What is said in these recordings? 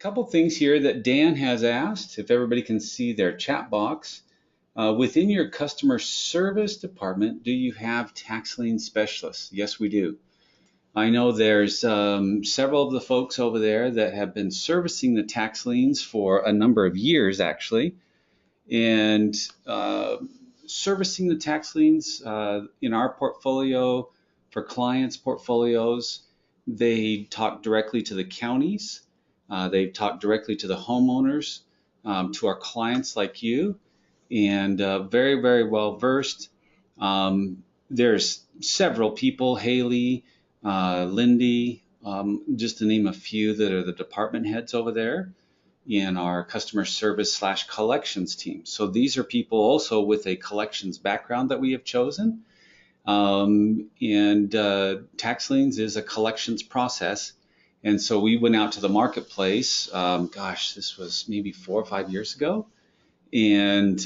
couple things here that Dan has asked, if everybody can see their chat box. Within your customer service department, do you have tax lien specialists? Yes, we do. I know there's several of the folks over there that have been servicing the tax liens for a number of years, actually, and servicing the tax liens in our portfolio for clients' portfolios. They talk directly to the counties. They talk directly to the homeowners, to our clients like you, and very, very well versed. There's several people, Haley, Lindy, just to name a few, that are the department heads over there in our customer service / collections team. So these are people also with a collections background that we have chosen. And tax liens is a collections process. And so we went out to the marketplace, this was maybe 4 or 5 years ago, and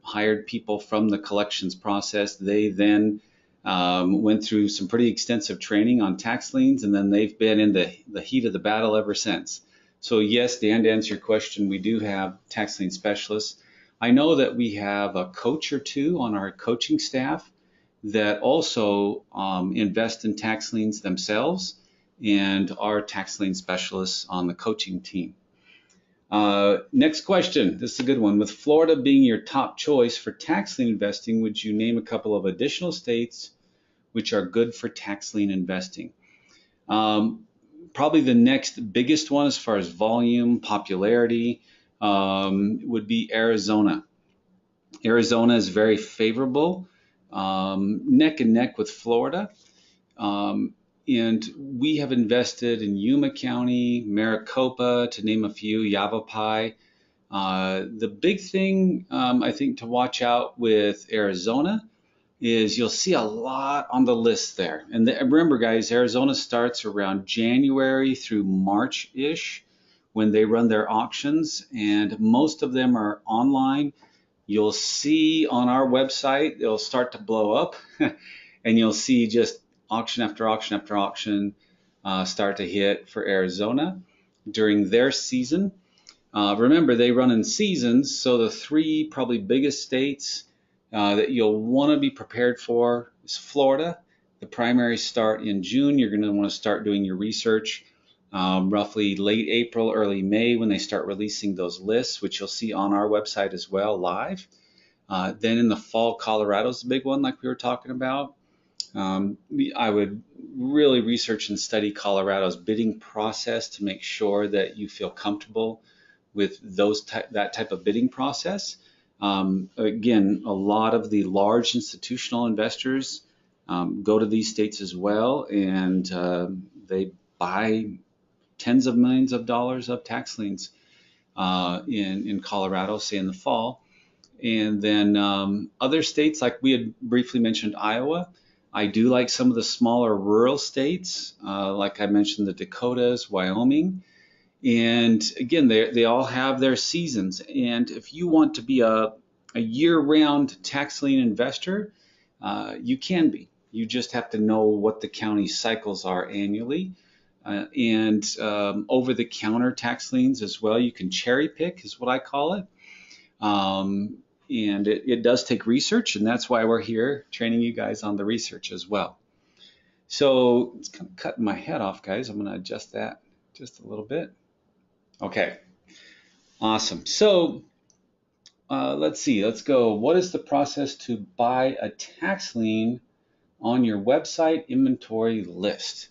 hired people from the collections process. They then went through some pretty extensive training on tax liens, and then they've been in the heat of the battle ever since. So yes, Dan, to answer your question, we do have tax lien specialists. I know that we have a coach or two on our coaching staff that also invest in tax liens themselves and are tax lien specialists on the coaching team. Next question. This is a good one. With Florida being your top choice for tax lien investing, would you name a couple of additional states which are good for tax lien investing? Probably the next biggest one as far as volume, popularity, would be Arizona. Arizona is very favorable, neck and neck with Florida. And we have invested in Yuma County, Maricopa, to name a few, Yavapai. The big thing I think to watch out with Arizona is you'll see a lot on the list there. And remember, guys, Arizona starts around January through March-ish when they run their auctions, and most of them are online. You'll see on our website, they'll start to blow up, and you'll see just auction after auction after auction start to hit for Arizona during their season. Remember, they run in seasons, so the three probably biggest states that you'll want to be prepared for is Florida. The primaries start in June. You're going to want to start doing your research roughly late April, early May, when they start releasing those lists, which you'll see on our website as well, live. Then in the fall, Colorado's the big one, like we were talking about. I would really research and study Colorado's bidding process to make sure that you feel comfortable with that type of bidding process. Again, a lot of the large institutional investors go to these states as well, and they buy tens of millions of dollars of tax liens in Colorado, say in the fall. And then other states, like we had briefly mentioned, Iowa. I do like some of the smaller rural states, like I mentioned, the Dakotas, Wyoming. And again, they all have their seasons. And if you want to be a year-round tax lien investor, you can be. You just have to know what the county cycles are annually. And over-the-counter tax liens as well, you can cherry pick, is what I call it. And it does take research, and that's why we're here training you guys on the research as well. So it's kind of cutting my head off, guys. I'm going to adjust that just a little bit. Okay, awesome. So let's see. Let's go. What is the process to buy a tax lien on your website inventory list?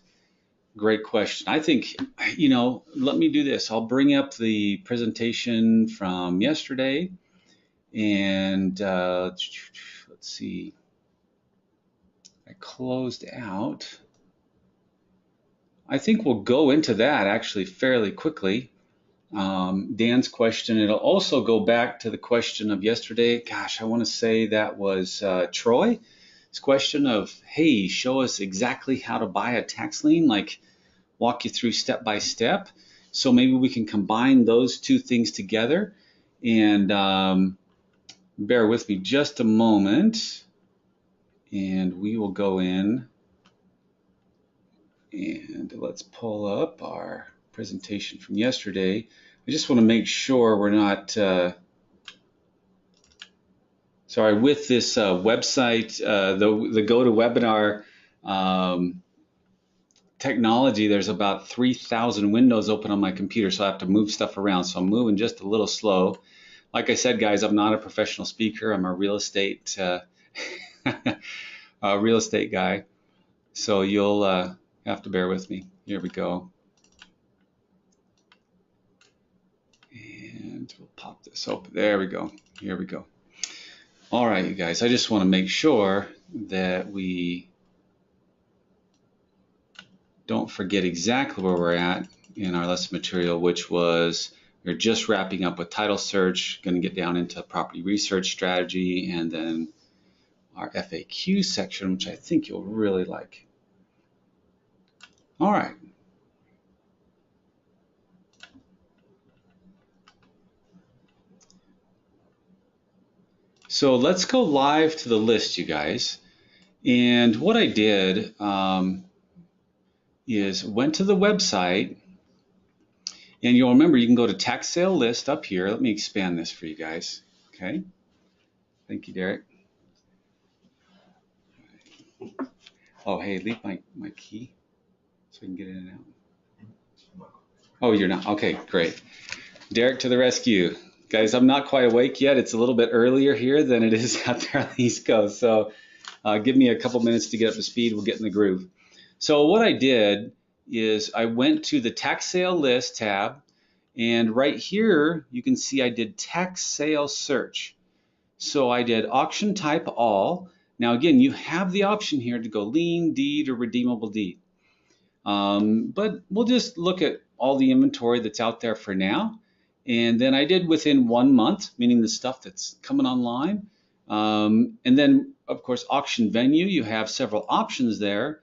Great question. I think, let me do this. I'll bring up the presentation from yesterday. And let's see, I closed out. I think we'll go into that actually fairly quickly. Dan's question, it'll also go back to the question of yesterday. Gosh, I want to say that was Troy's question of, hey, show us exactly how to buy a tax lien, like walk you through step by step. So maybe we can combine those two things together. And bear with me just a moment, and we will go in and let's pull up our presentation from yesterday. I just want to make sure we're not, sorry, with this website, the GoToWebinar technology, there's about 3,000 windows open on my computer, so I have to move stuff around. So I'm moving just a little slow. Like I said, guys, I'm not a professional speaker. I'm a real estate real estate guy. So you'll have to bear with me. Here we go. And we'll pop this open. There we go. Here we go. All right, you guys, I just want to make sure that we don't forget exactly where we're at in our lesson material, which was we're just wrapping up with title search, going to get down into property research strategy, and then our FAQ section, which I think you'll really like. All right. So let's go live to the list, you guys. And what I did is went to the website, and you'll remember you can go to tax sale list up here. Let me expand this for you guys. Okay. Thank you, Derek. Oh, hey, leave my key so we can get in and out. Oh, you're not? Okay, great. Derek to the rescue. Guys, I'm not quite awake yet. It's a little bit earlier here than it is out there on the East Coast. So give me a couple minutes to get up to speed. We'll get in the groove. So what I did is I went to the tax sale list tab, and right here you can see I did tax sale search. So I did auction type all. Now again, you have the option here to go lien, deed, or redeemable deed. But we'll just look at all the inventory that's out there for now. And then I did within 1 month, meaning the stuff that's coming online. And then, of course, auction venue, you have several options there,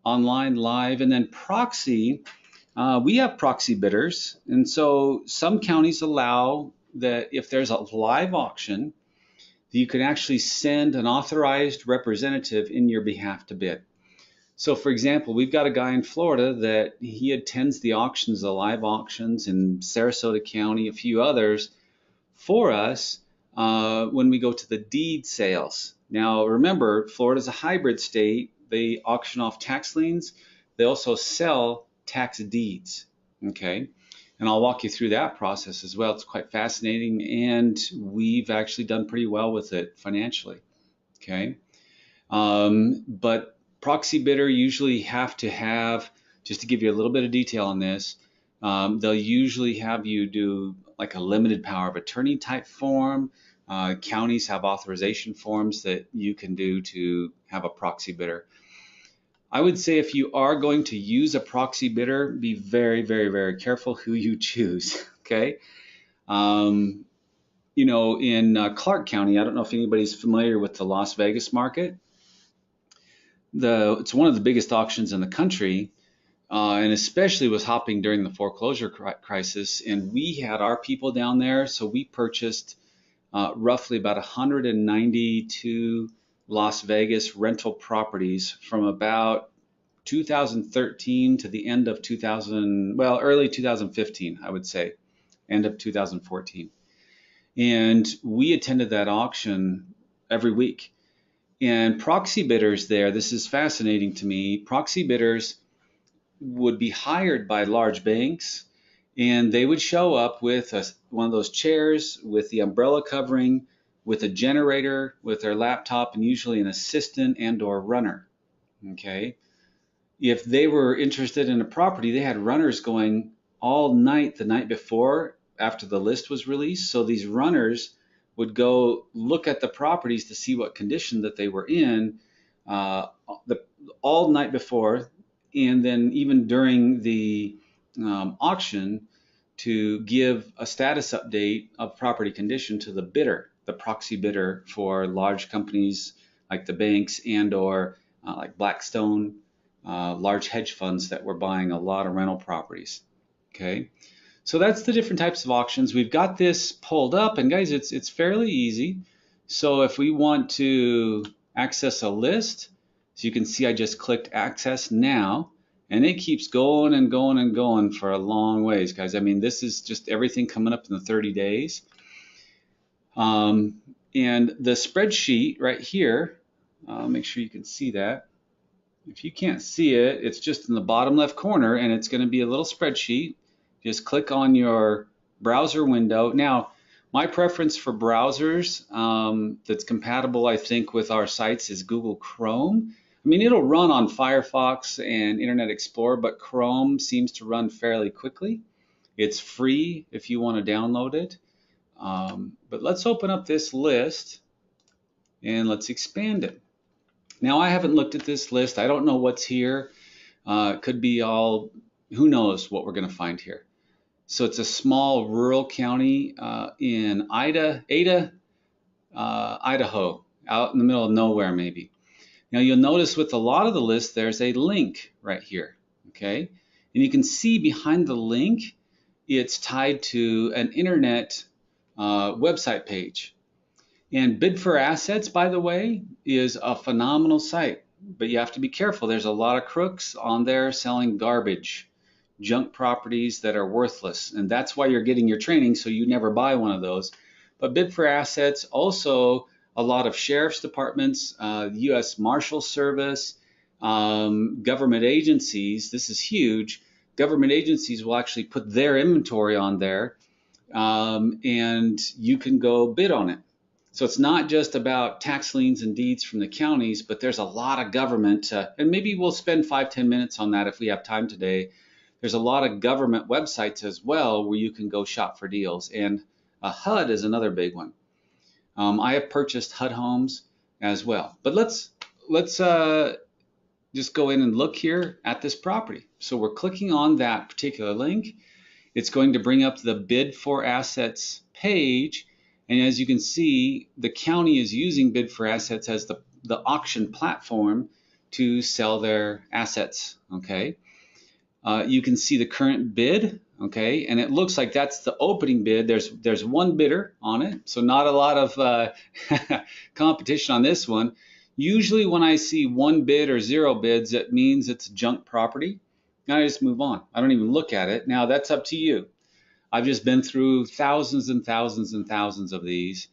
online, live, and then proxy. We have proxy bidders. And so some counties allow that if there's a live auction, you can actually send an authorized representative in your behalf to bid. So for example, we've got a guy in Florida that he attends the auctions, the live auctions in Sarasota County, a few others for us when we go to the deed sales. Now remember, Florida's a hybrid state. They auction off tax liens. They also sell tax deeds, okay? And I'll walk you through that process as well. It's quite fascinating, and we've actually done pretty well with it financially, okay? But proxy bidder usually have to have, just to give you a little bit of detail on this, they'll usually have you do like a limited power of attorney type form. Counties have authorization forms that you can do to have a proxy bidder. I would say if you are going to use a proxy bidder, be very, very, very careful who you choose, okay? You know, in Clark County, I don't know if anybody's familiar with the Las Vegas market. It's one of the biggest auctions in the country, and especially was hopping during the foreclosure crisis. And we had our people down there, so we purchased roughly about 192 Las Vegas rental properties from about 2013 to the end of early 2015, I would say, end of 2014. And we attended that auction every week. And proxy bidders there, this is fascinating to me, proxy bidders would be hired by large banks, and they would show up with one of those chairs with the umbrella covering, with a generator, with their laptop, and usually an assistant and or runner, okay? If they were interested in a property, they had runners going all night the night before after the list was released. So these runners would go look at the properties to see what condition that they were in all night before, and then even during the auction to give a status update of property condition to the bidder, the proxy bidder for large companies like the banks and or like Blackstone, large hedge funds that were buying a lot of rental properties, okay? So that's the different types of auctions. We've got this pulled up, and guys, it's fairly easy. So if we want to access a list, so you can see I just clicked access now, And it keeps going and going and going for a long ways, guys. I mean, this is just everything coming up in the 30 days. And the spreadsheet right here, make sure you can see that. If you can't see it, it's just in the bottom left corner, and it's going to be a little spreadsheet. Just click on your browser window. Now, my preference for browsers that's compatible, I think, with our sites is Google Chrome. I mean, it'll run on Firefox and Internet Explorer, but Chrome seems to run fairly quickly. It's free if you want to download it. But let's open up this list and let's expand it. Now, I haven't looked at this list. I don't know what's here. It could be all, who knows what we're going to find here. So it's a small rural county in Idaho, out in the middle of nowhere maybe. Now you'll notice with a lot of the list there's a link right here, okay? And you can see behind the link it's tied to an internet website page. And Bid4Assets, by the way, is a phenomenal site, but you have to be careful. There's a lot of crooks on there selling garbage, junk properties that are worthless, and that's why you're getting your training, so you never buy one of those. But Bid4Assets, also a lot of sheriff's departments, U.S. Marshal Service, government agencies. This is huge. Government agencies will actually put their inventory on there, and you can go bid on it. So it's not just about tax liens and deeds from the counties, but there's a lot of government, and maybe we'll spend 5-10 minutes on that if we have time today. There's a lot of government websites as well where you can go shop for deals, and HUD is another big one. I have purchased HUD homes as well, but let's just go in and look here at this property. So we're clicking on that particular link. It's going to bring up the Bid4Assets page. And as you can see, the county is using Bid4Assets as the auction platform to sell their assets, okay? You can see the current bid, okay? And it looks like that's the opening bid. There's one bidder on it, so not a lot of competition on this one. Usually when I see one bid or zero bids, it means it's junk property. Now I just move on. I don't even look at it. Now that's up to you. I've just been through thousands and thousands and thousands of these,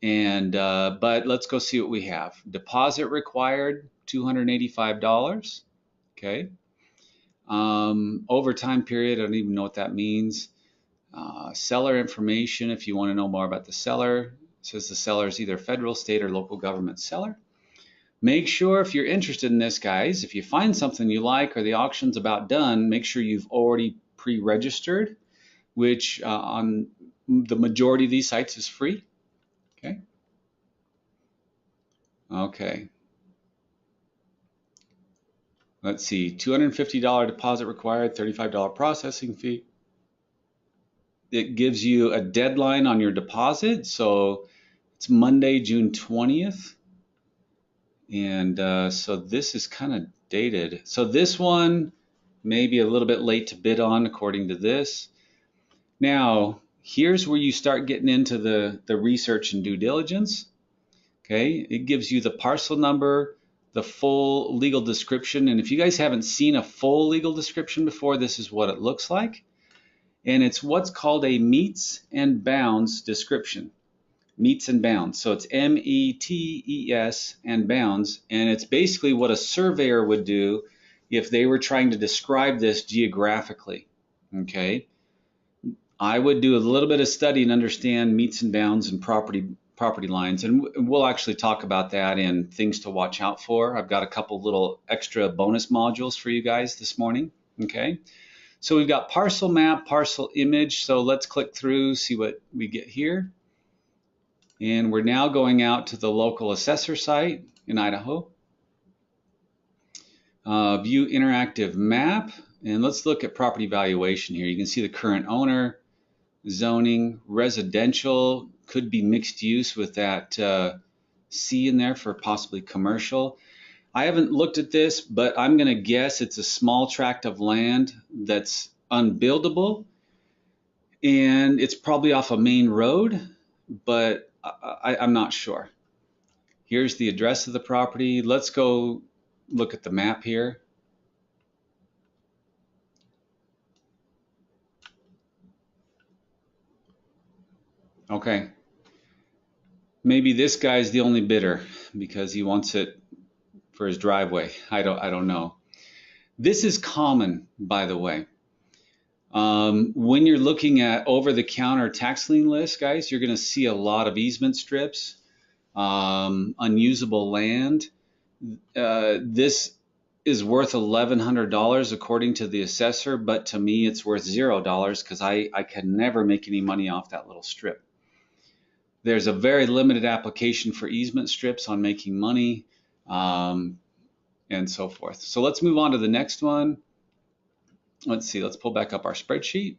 and but let's go see what we have. Deposit required, $285. Okay. Overtime period, I don't even know what that means. Seller information, if you want to know more about the seller, it says the seller is either federal, state, or local government seller. Make sure if you're interested in this, guys, if you find something you like or the auction's about done, make sure you've already pre-registered, which on the majority of these sites is free. Okay. Okay. Let's see, $250 deposit required, $35 processing fee. It gives you a deadline on your deposit, so it's Monday, June 20th. And so this is kind of dated. So this one may be a little bit late to bid on according to this. Now, here's where you start getting into the research and due diligence. Okay, it gives you the parcel number, the full legal description. And if you guys haven't seen a full legal description before, this is what it looks like. And it's what's called a metes and bounds description. Metes and bounds. So it's METES and bounds. And it's basically what a surveyor would do if they were trying to describe this geographically. Okay. I would do a little bit of study and understand metes and bounds and property lines, and we'll actually talk about that and things to watch out for. I've got a couple little extra bonus modules for you guys this morning. Okay, so we've got parcel map, parcel image. So let's click through, see what we get here. And we're now going out to the local assessor site in Idaho. View interactive map, and let's look at property valuation here. You can see the current owner, zoning, residential, could be mixed use with that C in there for possibly commercial. I haven't looked at this, but I'm going to guess it's a small tract of land that's unbuildable, and it's probably off a main road, but I'm not sure. Here's the address of the property. Let's go look at the map here. Okay. Maybe this guy's the only bidder because he wants it for his driveway. I don't know. This is common, by the way. When you're looking at over-the-counter tax lien lists, guys, you're going to see a lot of easement strips, unusable land. This is worth $1,100 according to the assessor, but to me it's worth $0 because I can never make any money off that little strip. There's a very limited application for easement strips on making money, and so forth. So let's move on to the next one. Let's see, let's pull back up our spreadsheet.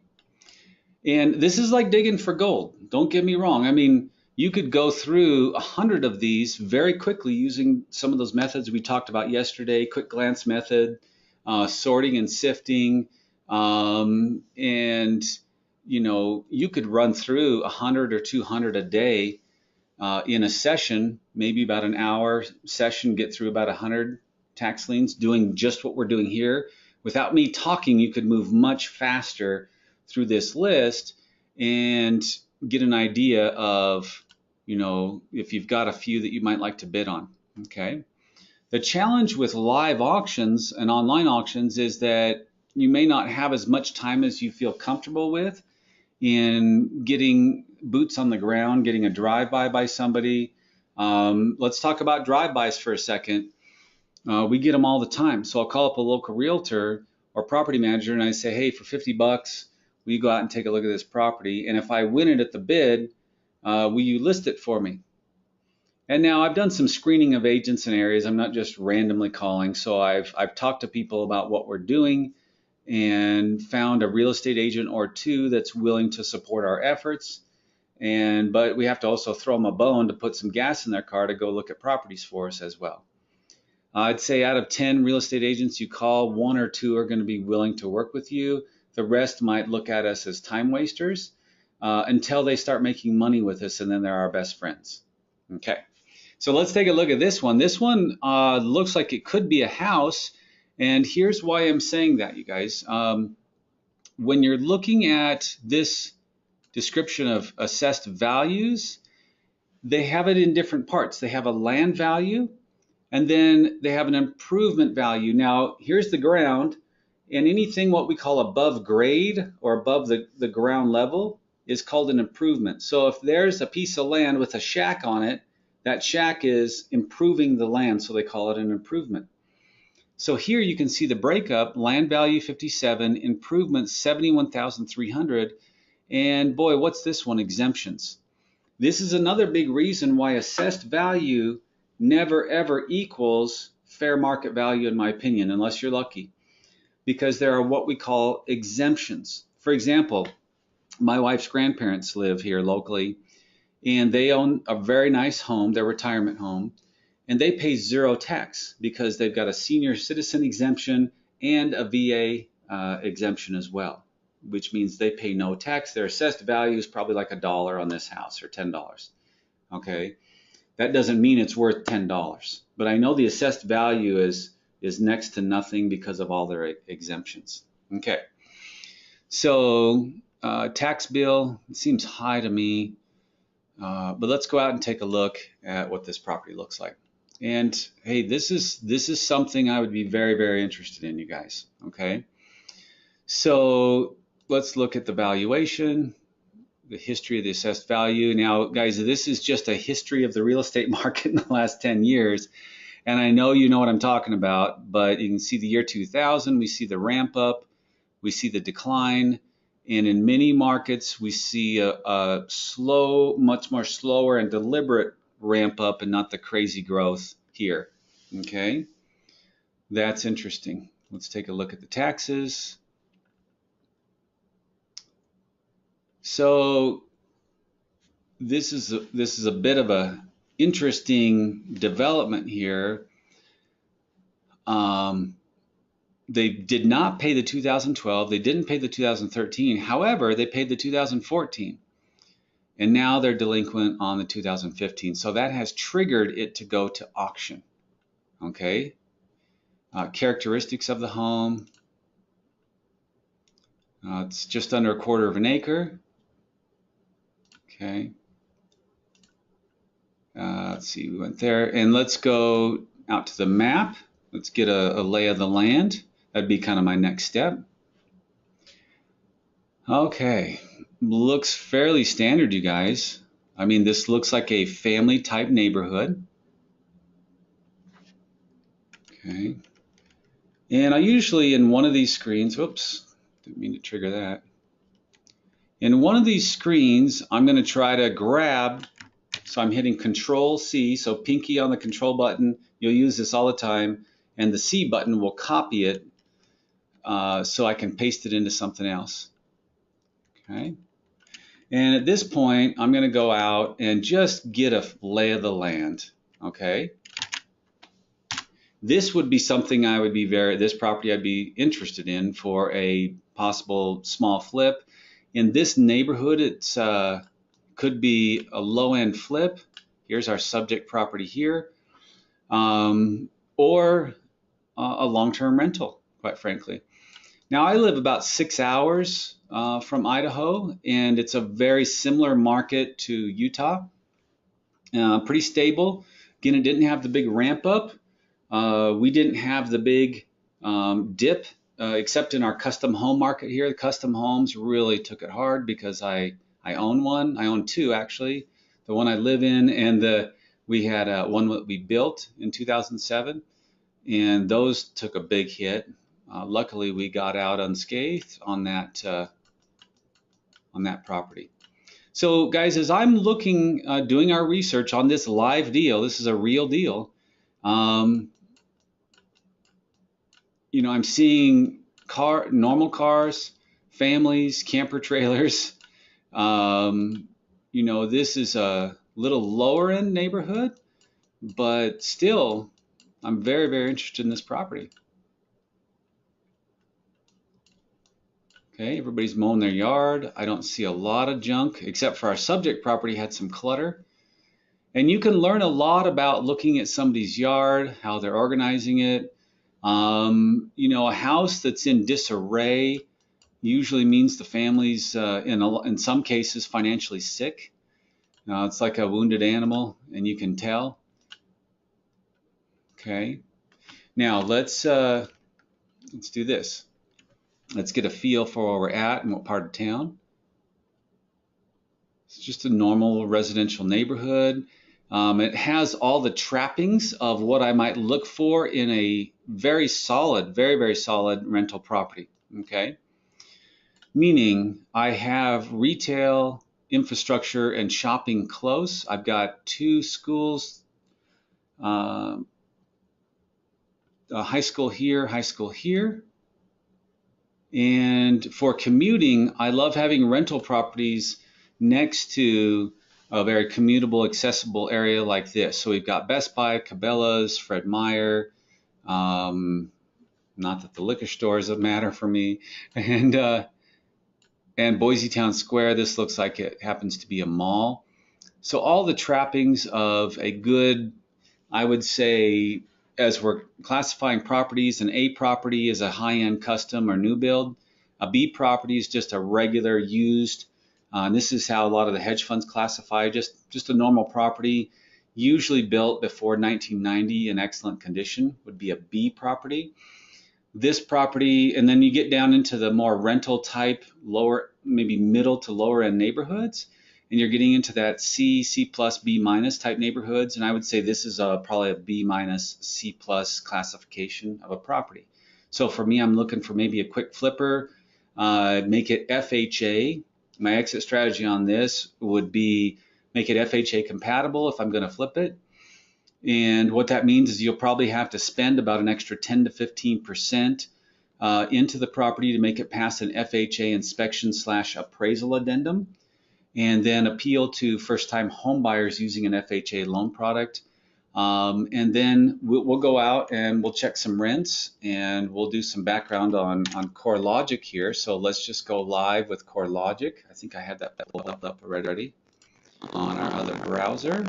And this is like digging for gold. Don't get me wrong. I mean, you could go through 100 of these very quickly using some of those methods we talked about yesterday, quick glance method, sorting and sifting, and you could run through 100 or 200 a day in a session, maybe about an hour session, get through about 100 tax liens doing just what we're doing here. Without me talking, you could move much faster through this list and get an idea of, if you've got a few that you might like to bid on. Okay. The challenge with live auctions and online auctions is that you may not have as much time as you feel comfortable with in getting boots on the ground, getting a drive-by by somebody. Let's talk about drive-bys for a second. We get them all the time. So I'll call up a local realtor or property manager and I say, hey, for 50 bucks, will you go out and take a look at this property? And if I win it at the bid, will you list it for me? And now I've done some screening of agents in areas. I'm not just randomly calling. So I've talked to people about what we're doing and found a real estate agent or two that's willing to support our efforts. But we have to also throw them a bone to put some gas in their car to go look at properties for us as well. I'd say out of 10 real estate agents you call, 1 or 2 are going to be willing to work with you. The rest might look at us as time wasters until they start making money with us, and then they're our best friends. Okay, so let's take a look at this one. This one looks like it could be a house, and here's why I'm saying that, you guys. When you're looking at this description of assessed values, they have it in different parts. They have a land value, and then they have an improvement value. Now, here's the ground, and anything what we call above grade or above the ground level is called an improvement. So if there's a piece of land with a shack on it, that shack is improving the land, so they call it an improvement. So here you can see the breakup, land value 57, improvement 71,300, and boy, what's this one? Exemptions. This is another big reason why assessed value never ever equals fair market value, in my opinion, unless you're lucky, because there are what we call exemptions. For example, my wife's grandparents live here locally, and they own a very nice home, their retirement home, and they pay 0 tax because they've got a senior citizen exemption and a VA exemption as well, which means they pay no tax. Their assessed value is probably like $1 on this house or $10. Okay. That doesn't mean it's worth $10, but I know the assessed value is next to nothing because of all their exemptions. Okay, so tax bill seems high to me, but let's go out and take a look at what this property looks like. And hey, this is something I would be very, very interested in, you guys. Okay, so let's look at the valuation, the history of the assessed value. Now, guys, this is just a history of the real estate market in the last 10 years. And I know you know what I'm talking about, but you can see the year 2000, we see the ramp up, we see the decline. And in many markets, we see a slow, much more slower and deliberate ramp up and not the crazy growth here. Okay, that's interesting. Let's take a look at the taxes. So this is a bit of a interesting development here. They did not pay the 2012. They didn't pay the 2013. However, they paid the 2014. And now they're delinquent on the 2015. So that has triggered it to go to auction. Okay. Characteristics of the home. It's just under 1/4 of an acre. Okay. Let's see, we went there, and let's go out to the map. Let's get a lay of the land. That'd be kind of my next step. Okay, looks fairly standard, you guys. I mean, this looks like a family type neighborhood. Okay. And I usually in one of these screens, whoops, didn't mean to trigger that. In one of these screens, I'm going to try to grab, so I'm hitting Control C, so pinky on the control button, you'll use this all the time, and the C button will copy it so I can paste it into something else. Okay. And at this point, I'm going to go out and just get a lay of the land. Okay. This would be something I would be this property I'd be interested in for a possible small flip. In this neighborhood, it's could be a low-end flip. Here's our subject property here, or a long-term rental, quite frankly. Now, I live about 6 hours from Idaho, and it's a very similar market to Utah. Pretty stable. Again, it didn't have the big ramp up. We didn't have the big dip, except in our custom home market here. The custom homes really took it hard because I own one. I own two, actually. The one I live in, and we had one that we built in 2007, and those took a big hit. Luckily, we got out unscathed on that property. So, guys, as I'm looking, doing our research on this live deal, this is a real deal. You know, I'm seeing normal cars, families, camper trailers. You know, this is a little lower end neighborhood, but still, I'm very, very interested in this property. Okay, everybody's mowing their yard. I don't see a lot of junk, except for our subject property had some clutter. And you can learn a lot about looking at somebody's yard, how they're organizing it. You know, a house that's in disarray usually means the family's, in some cases, financially sick. It's like a wounded animal, and you can tell. Okay. Now let's do this. Let's get a feel for where we're at and what part of town. It's just a normal residential neighborhood. It has all the trappings of what I might look for in a very solid, very, very solid rental property. Okay. Meaning I have retail, infrastructure, and shopping close. I've got two schools, a high school here. And for commuting, I love having rental properties next to a very commutable, accessible area like this. So we've got Best Buy, Cabela's, Fred Meyer, not that the liquor stores matter for me, and Boise Town Square. This looks like it happens to be a mall. So all the trappings of a good, I would say, as we're classifying properties, an A property is a high-end custom or new build. A B property is just a regular used. And this is how a lot of the hedge funds classify just a normal property, usually built before 1990 in excellent condition, would be a B property. This property, and then you get down into the more rental type, lower, maybe middle to lower end neighborhoods, and you're getting into that C, C plus, B minus type neighborhoods. And I would say this is probably a B minus, C plus classification of a property. So for me, I'm looking for maybe a quick flipper, make it FHA. My exit strategy on this would be make it FHA compatible if I'm going to flip it. And what that means is you'll probably have to spend about an extra 10 to 15% into the property to make it pass an FHA inspection / appraisal addendum, and then appeal to first-time home buyers using an FHA loan product. And then we'll go out and we'll check some rents, and we'll do some background on CoreLogic here. So let's just go live with CoreLogic. I think I had that pulled up already on our other browser.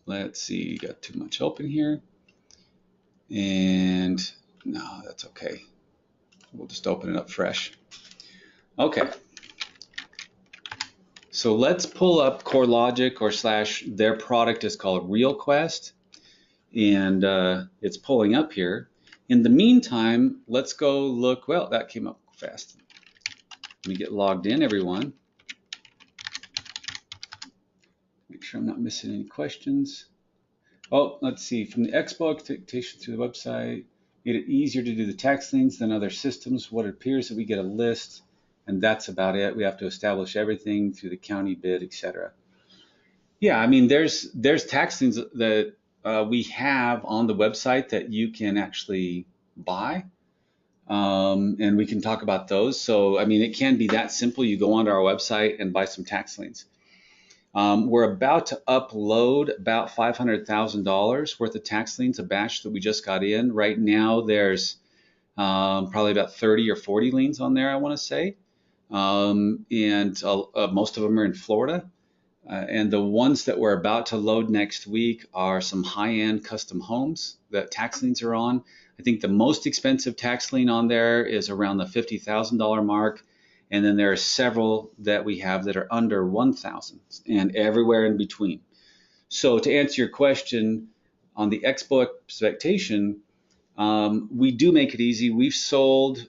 Let's see, got too much open here. And no, that's okay. We'll just open it up fresh. Okay. So let's pull up CoreLogic or slash their product is called RealQuest, and it's pulling up here. In the meantime, let's go look. Well, that came up fast. Let me get logged in, everyone. Make sure I'm not missing any questions. Oh, let's see. From the Expo expectation through the website, made it easier to do the tax liens than other systems. What it appears that we get a list, and that's about it. We have to establish everything through the county bid, etc. Yeah, I mean, there's tax liens that we have on the website that you can actually buy, and we can talk about those. So, I mean, it can be that simple. You go onto our website and buy some tax liens. We're about to upload about $500,000 worth of tax liens, a batch that we just got in. Right now, there's probably about 30 or 40 liens on there, I want to say. And most of them are in Florida. And the ones that we're about to load next week are some high-end custom homes that tax liens are on. I think the most expensive tax lien on there is around the $50,000 mark. And then there are several that we have that are under 1,000 and everywhere in between. So to answer your question on the Expo expectation, we do make it easy. We've sold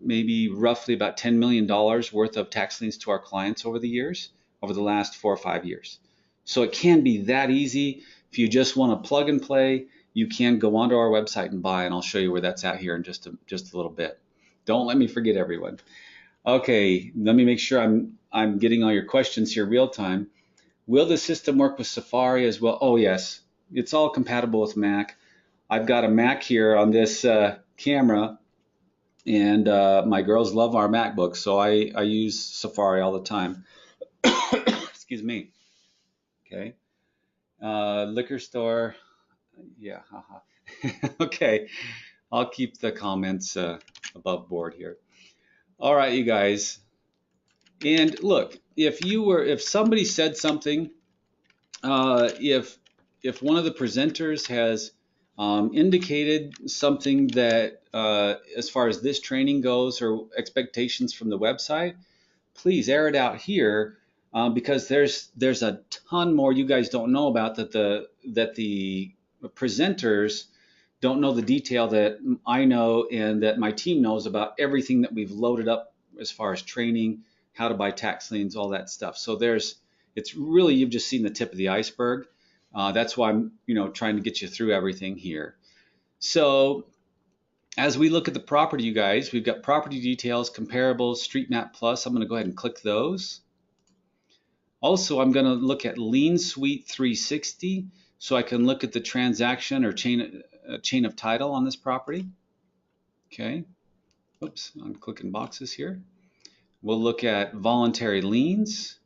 maybe roughly about $10 million worth of tax liens to our clients over the years, over the last 4 or 5 years. So it can be that easy. If you just want to plug and play, you can go onto our website and buy, and I'll show you where that's at here in just a little bit. Don't let me forget, everyone. Okay, let me make sure I'm getting all your questions here real time. Will the system work with Safari as well? Oh yes, it's all compatible with Mac. I've got a Mac here on this camera, and my girls love our MacBooks, so I use Safari all the time. Excuse me. Okay. Liquor store. Yeah. Haha. Okay. I'll keep the comments above board here. All right, you guys. And look, if somebody said something, if one of the presenters has indicated something that, as far as this training goes or expectations from the website, please air it out here, because there's a ton more you guys don't know about that the presenters don't know the detail that I know and that my team knows about everything that we've loaded up as far as training, how to buy tax liens, all that stuff. So it's really, you've just seen the tip of the iceberg. That's why I'm trying to get you through everything here. So as we look at the property, you guys, we've got property details, comparables, Street Map Plus. I'm going to go ahead and click those. Also, I'm going to look at Lien Suite 360, so I can look at the transaction or chain of title on this property. Okay. Oops, I'm clicking boxes here. We'll look at voluntary liens.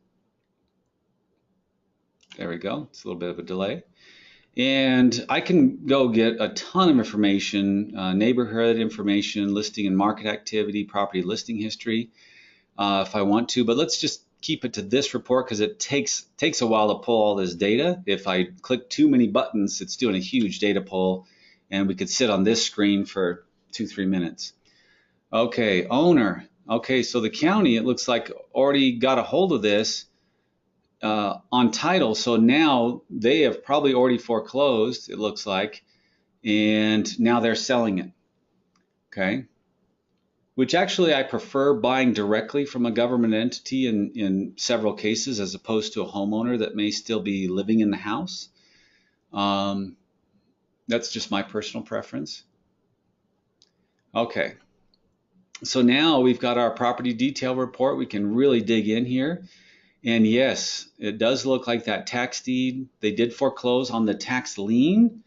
There we go. It's a little bit of a delay. And I can go get a ton of information, neighborhood information, listing and market activity, property listing history, if I want to. But let's just keep it to this report because it takes a while to pull all this data. If I click too many buttons, it's doing a huge data pull, and we could sit on this screen for 2-3 minutes. Okay, owner. Okay, so the county, it looks like, already got a hold of this on title. So now they have probably already foreclosed, it looks like, and now they're selling it. Okay. Which actually I prefer buying directly from a government entity in several cases as opposed to a homeowner that may still be living in the house. That's just my personal preference. Okay. So now we've got our property detail report. We can really dig in here. And yes, it does look like that tax deed. They did foreclose on the tax lien.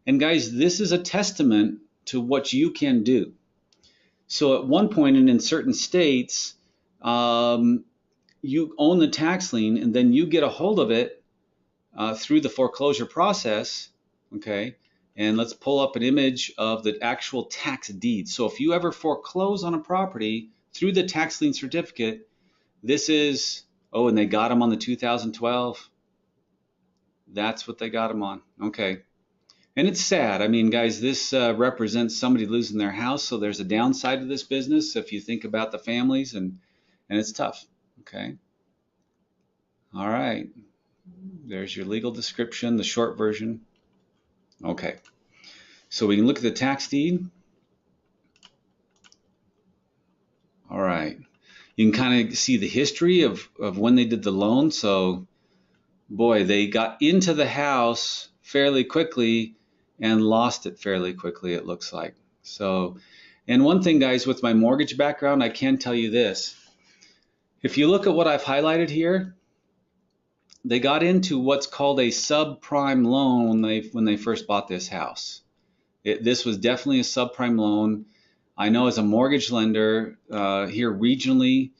And guys, this is a testament to what you can do. So at one point and in certain states, you own the tax lien and then you get a hold of it through the foreclosure process, okay? And let's pull up an image of the actual tax deed. So if you ever foreclose on a property through the tax lien certificate, this is, oh, and they got them on the 2012. That's what they got them on, okay. And it's sad. I mean, guys, this represents somebody losing their house, so there's a downside to this business if you think about the families, and it's tough, okay? All right, there's your legal description, the short version. Okay, so we can look at the tax deed. All right, you can kind of see the history of when they did the loan. So, boy, they got into the house fairly quickly and lost it fairly quickly, it looks like. So, and one thing, guys, with my mortgage background, I can tell you this. If you look at what I've highlighted here, they got into what's called a subprime loan when they first bought this house. This was definitely a subprime loan. I know as a mortgage lender here regionally,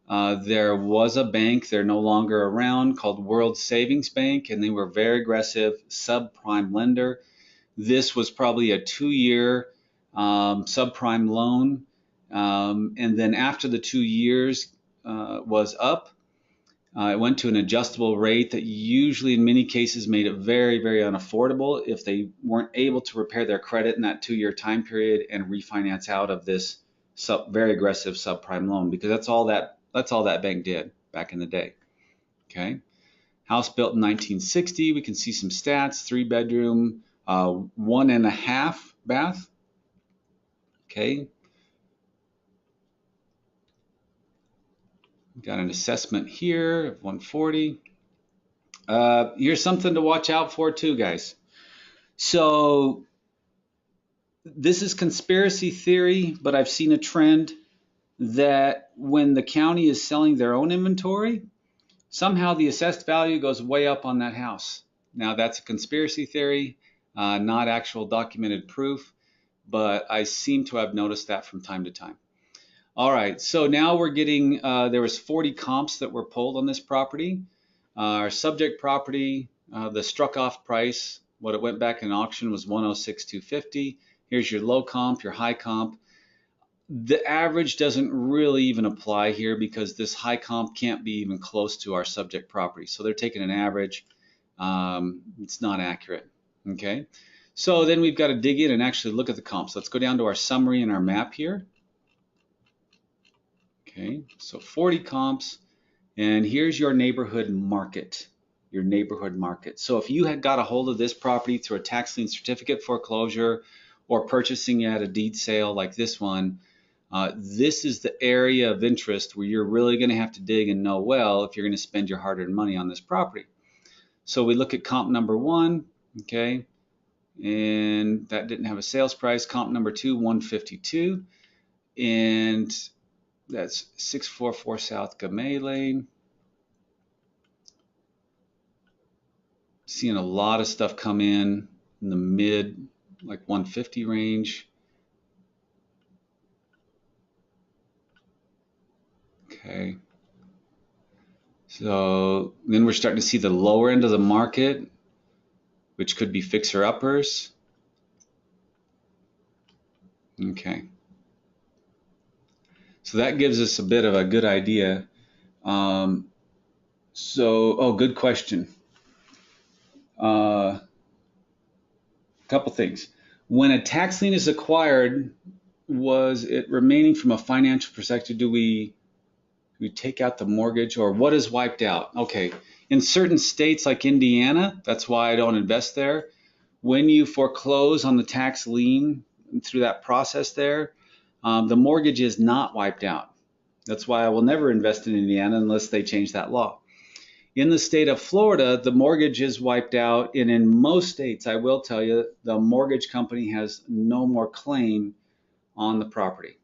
there was a bank, they're no longer around, called World Savings Bank, and they were very aggressive subprime lender. This was probably a 2-year subprime loan. And then after the 2 years was up, it went to an adjustable rate that usually in many cases made it very, very unaffordable if they weren't able to repair their credit in that 2-year time period and refinance out of this very aggressive subprime loan, because that's all that bank did back in the day. Okay. House built in 1960. We can see some stats: 3-bedroom, 1.5 bath. Okay. Got an assessment here of 140. Here's something to watch out for too, guys. So this is conspiracy theory, but I've seen a trend that when the county is selling their own inventory, somehow the assessed value goes way up on that house. Now that's a conspiracy theory, not actual documented proof, but I seem to have noticed that from time to time. All right, so now we're getting, there was 40 comps that were pulled on this property. Our subject property, the struck off price, what it went back in auction was 106,250. Here's your low comp, your high comp. The average doesn't really even apply here because this high comp can't be even close to our subject property. So they're taking an average. It's not accurate. Okay. So then we've got to dig in and actually look at the comps. Let's go down to our summary and our map here. Okay. So 40 comps. And here's your neighborhood market. Your neighborhood market. So if you had got a hold of this property through a tax lien certificate foreclosure or purchasing at a deed sale like this one, this is the area of interest where you're really going to have to dig and know well if you're going to spend your hard-earned money on this property. So we look at comp number 1, okay, and that didn't have a sales price. Comp number 2, 152, and that's 644 South Gamay Lane. Seeing a lot of stuff come in the mid, like 150 range. Okay. So then we're starting to see the lower end of the market, which could be fixer-uppers. Okay. So that gives us a bit of a good idea. Good question. Couple things. When a tax lien is acquired, was it remaining from a financial perspective? Do we take out the mortgage, or what is wiped out? Okay. In certain states like Indiana, that's why I don't invest there. When you foreclose on the tax lien through that process there, the mortgage is not wiped out. That's why I will never invest in Indiana unless they change that law. In the state of Florida, the mortgage is wiped out, and in most states, I will tell you, the mortgage company has no more claim on the property.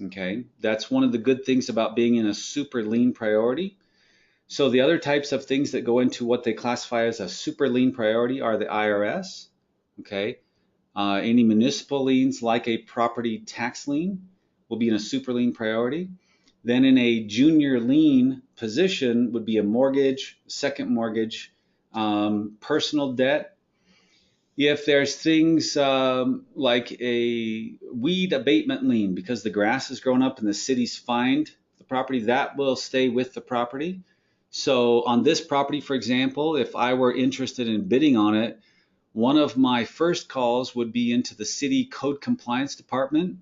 Okay, that's one of the good things about being in a super lien priority. So the other types of things that go into what they classify as a super lien priority are the IRS. Okay, any municipal liens like a property tax lien will be in a super lien priority. Then in a junior lien position would be a mortgage, second mortgage, personal debt. If there's things like a weed abatement lien, because the grass has grown up and the city's fined the property, that will stay with the property. So on this property, for example, if I were interested in bidding on it, one of my first calls would be into the city code compliance department.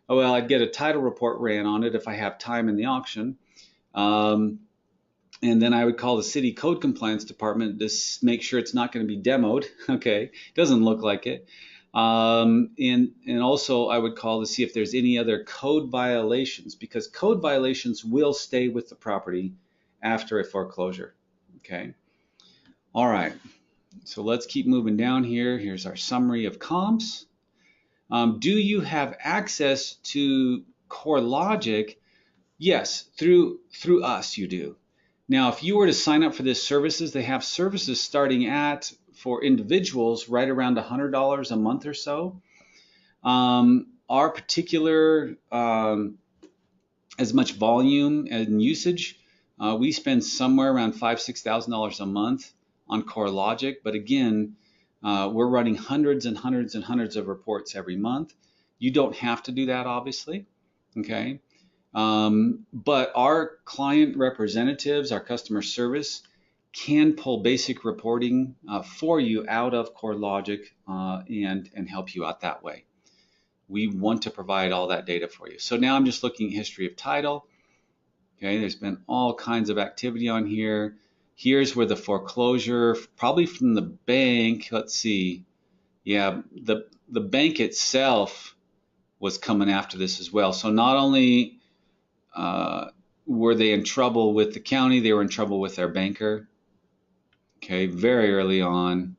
Well, I'd get a title report ran on it if I have time in the auction. And then I would call the city code compliance department to make sure it's not going to be demoed. Okay, doesn't look like it. And also I would call to see if there's any other code violations, because code violations will stay with the property after a foreclosure. Okay. All right. So let's keep moving down here. Here's our summary of comps. Do you have access to CoreLogic? Yes, through us you do. Now, if you were to sign up for this services, they have services starting at, for individuals, right around $100 a month or so. Our particular, as much volume and usage, we spend somewhere around $5,000–6,000 a month on CoreLogic. But again, we're running hundreds and hundreds and hundreds of reports every month. You don't have to do that, obviously. Okay. But our client representatives, our customer service, can pull basic reporting for you out of CoreLogic and help you out that way. We want to provide all that data for you. So now I'm just looking at history of title. Okay, there's been all kinds of activity on here. Here's where the foreclosure, probably from the bank. Let's see. Yeah, the bank itself was coming after this as well. So not only were they in trouble with the county, they were in trouble with their banker. Okay, very early on,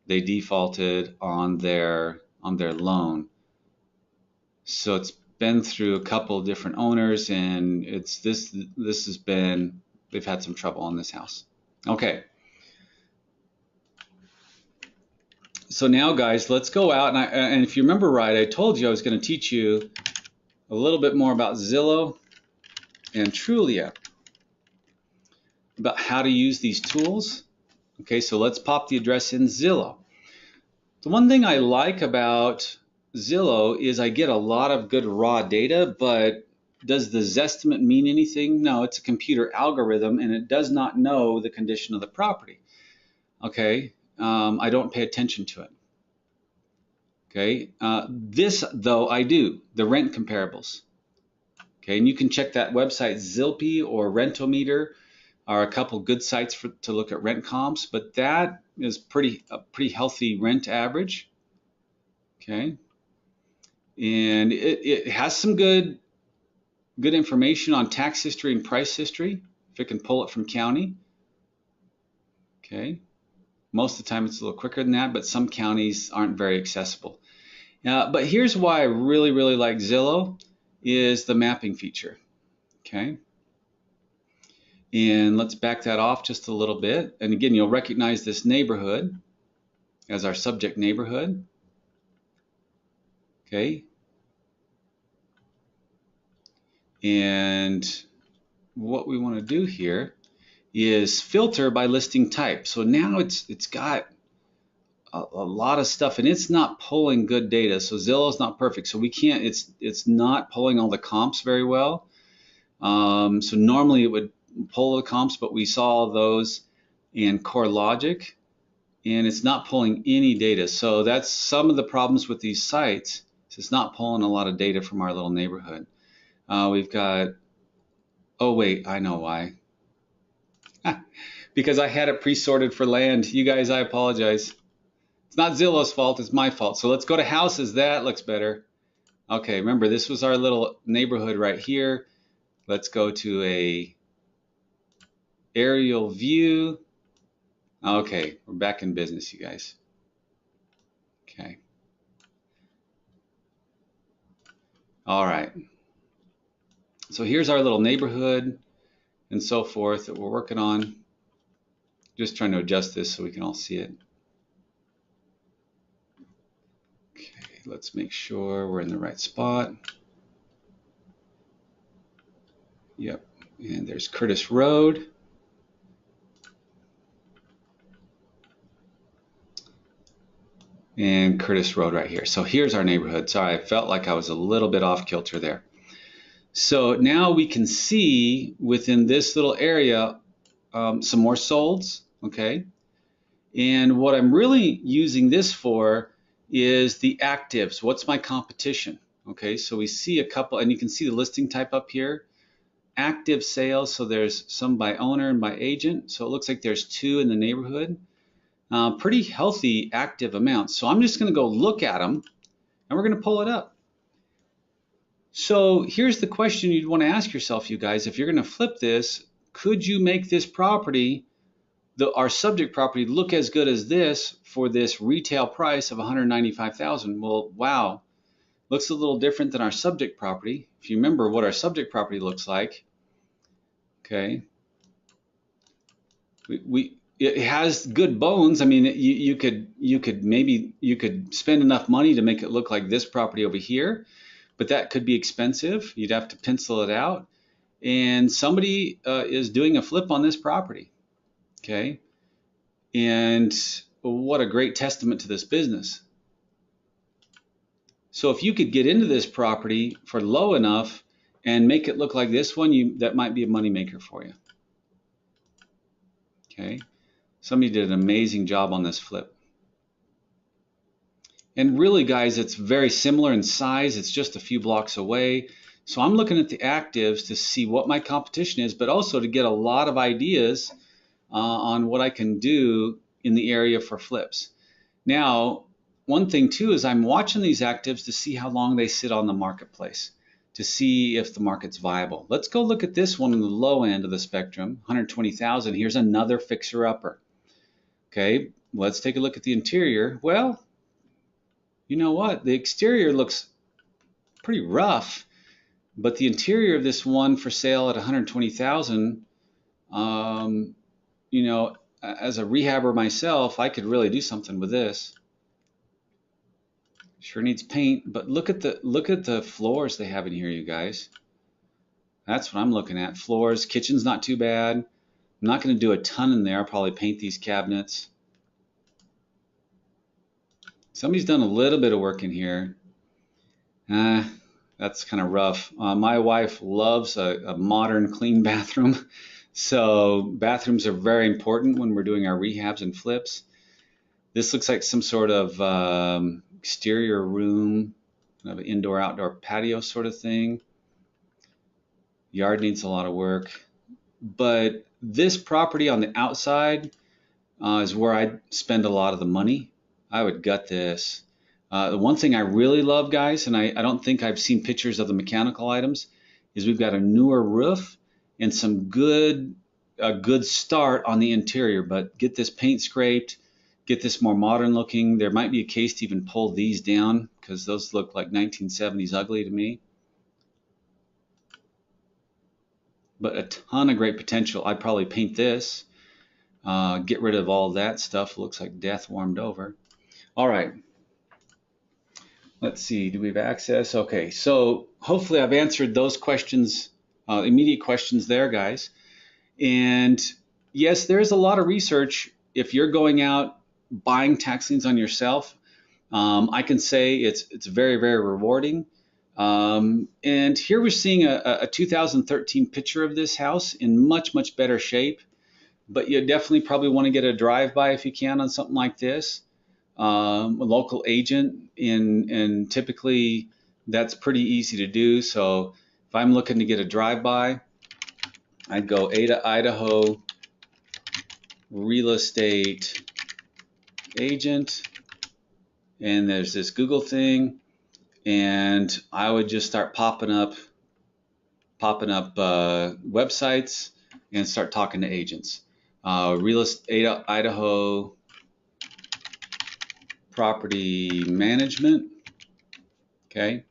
they defaulted on their loan. So it's been through a couple of different owners, and it's this has been, they've had some trouble on this house. Okay. So now, guys, let's go out, and if you remember right, I told you I was going to teach you a little bit more about Zillow and Trulia, about how to use these tools. Okay, so let's pop the address in Zillow. The one thing I like about Zillow is I get a lot of good raw data, but does the Zestimate mean anything? No, it's a computer algorithm, and it does not know the condition of the property. Okay, I don't pay attention to it. Okay, this though I do, the rent comparables. Okay, and you can check that website, Zilpy or Rentometer are a couple good sites to look at rent comps, but that is a pretty healthy rent average. Okay, and it has some good information on tax history and price history, if it can pull it from county. Okay, most of the time it's a little quicker than that, but some counties aren't very accessible. But here's why I really, really like Zillow is the mapping feature. Okay, and let's back that off just a little bit. And again, you'll recognize this neighborhood as our subject neighborhood. Okay, and what we want to do here is filter by listing type. So now it's got a lot of stuff, and it's not pulling good data. So Zillow's not perfect, so we can't. It's not pulling all the comps very well. So normally it would pull the comps, but we saw those in CoreLogic, and it's not pulling any data. So that's some of the problems with these sites. It's not pulling a lot of data from our little neighborhood. We've got, oh wait, I know why. Because I had it pre-sorted for land. You guys, I apologize. It's not Zillow's fault, it's my fault. So let's go to houses. That looks better. Okay, remember this was our little neighborhood right here. Let's go to a aerial view. Okay, we're back in business, you guys. Okay. All right. So here's our little neighborhood and so forth that we're working on. Just trying to adjust this so we can all see it. Okay, let's make sure we're in the right spot. Yep, and there's Curtis Road. And Curtis Road right here. So here's our neighborhood. Sorry, I felt like I was a little bit off kilter there. So now we can see within this little area some more solds, okay? And what I'm really using this for is the actives. What's my competition? Okay, so we see a couple, and you can see the listing type up here. active sales. So there's some by owner and by agent. So it looks like there's 2 in the neighborhood. Pretty healthy active amounts. So I'm just going to go look at them and we're going to pull it up. So here's the question you'd want to ask yourself, you guys. If you're going to flip this, could you make this property, our subject property, look as good as this for this retail price of $195,000? Well, wow, looks a little different than our subject property. If you remember what our subject property looks like, okay, it has good bones. I mean, you could spend enough money to make it look like this property over here, but that could be expensive. You'd have to pencil it out. And somebody is doing a flip on this property, okay? And what a great testament to this business. So if you could get into this property for low enough and make it look like this one, that might be a moneymaker for you. Okay, somebody did an amazing job on this flip. And really, guys, it's very similar in size. It's just a few blocks away. So I'm looking at the actives to see what my competition is, but also to get a lot of ideas on what I can do in the area for flips. Now, one thing too is I'm watching these actives to see how long they sit on the marketplace, to see if the market's viable. Let's go look at this one on the low end of the spectrum, 120,000. Here's another fixer-upper. Okay, let's take a look at the interior. Well, you know what? The exterior looks pretty rough, but the interior of this one for sale at 120,000, you know, as a rehabber myself, I could really do something with this. Sure needs paint, but look at the floors they have in here, you guys. That's what I'm looking at. Floors, kitchen's not too bad. I'm not going to do a ton in there. I'll probably paint these cabinets. Somebody's done a little bit of work in here. That's kind of rough. My wife loves a modern, clean bathroom. So bathrooms are very important when we're doing our rehabs and flips. This looks like some sort of exterior room, kind of an indoor-outdoor patio sort of thing. Yard needs a lot of work. But this property on the outside is where I'd spend a lot of the money. I would gut this. The one thing I really love, guys, and I don't think I've seen pictures of the mechanical items, is we've got a newer roof and a good start on the interior. But get this paint scraped, get this more modern looking. There might be a case to even pull these down because those look like 1970s ugly to me. But a ton of great potential. I'd probably paint this, get rid of all that stuff. Looks like death warmed over. All right. Let's see, do we have access? Okay, so hopefully I've answered those questions, immediate questions there, guys. And yes, there's a lot of research. If you're going out buying tax liens on yourself, I can say it's very, very rewarding. And here we're seeing a 2013 picture of this house in much, much better shape. But you definitely probably want to get a drive-by if you can on something like this. A local agent, and typically that's pretty easy to do. So if I'm looking to get a drive-by, I'd go Ada, Idaho, real estate agent, and there's this Google thing, and I would just start popping up websites and start talking to agents. Real estate Idaho property management, okay,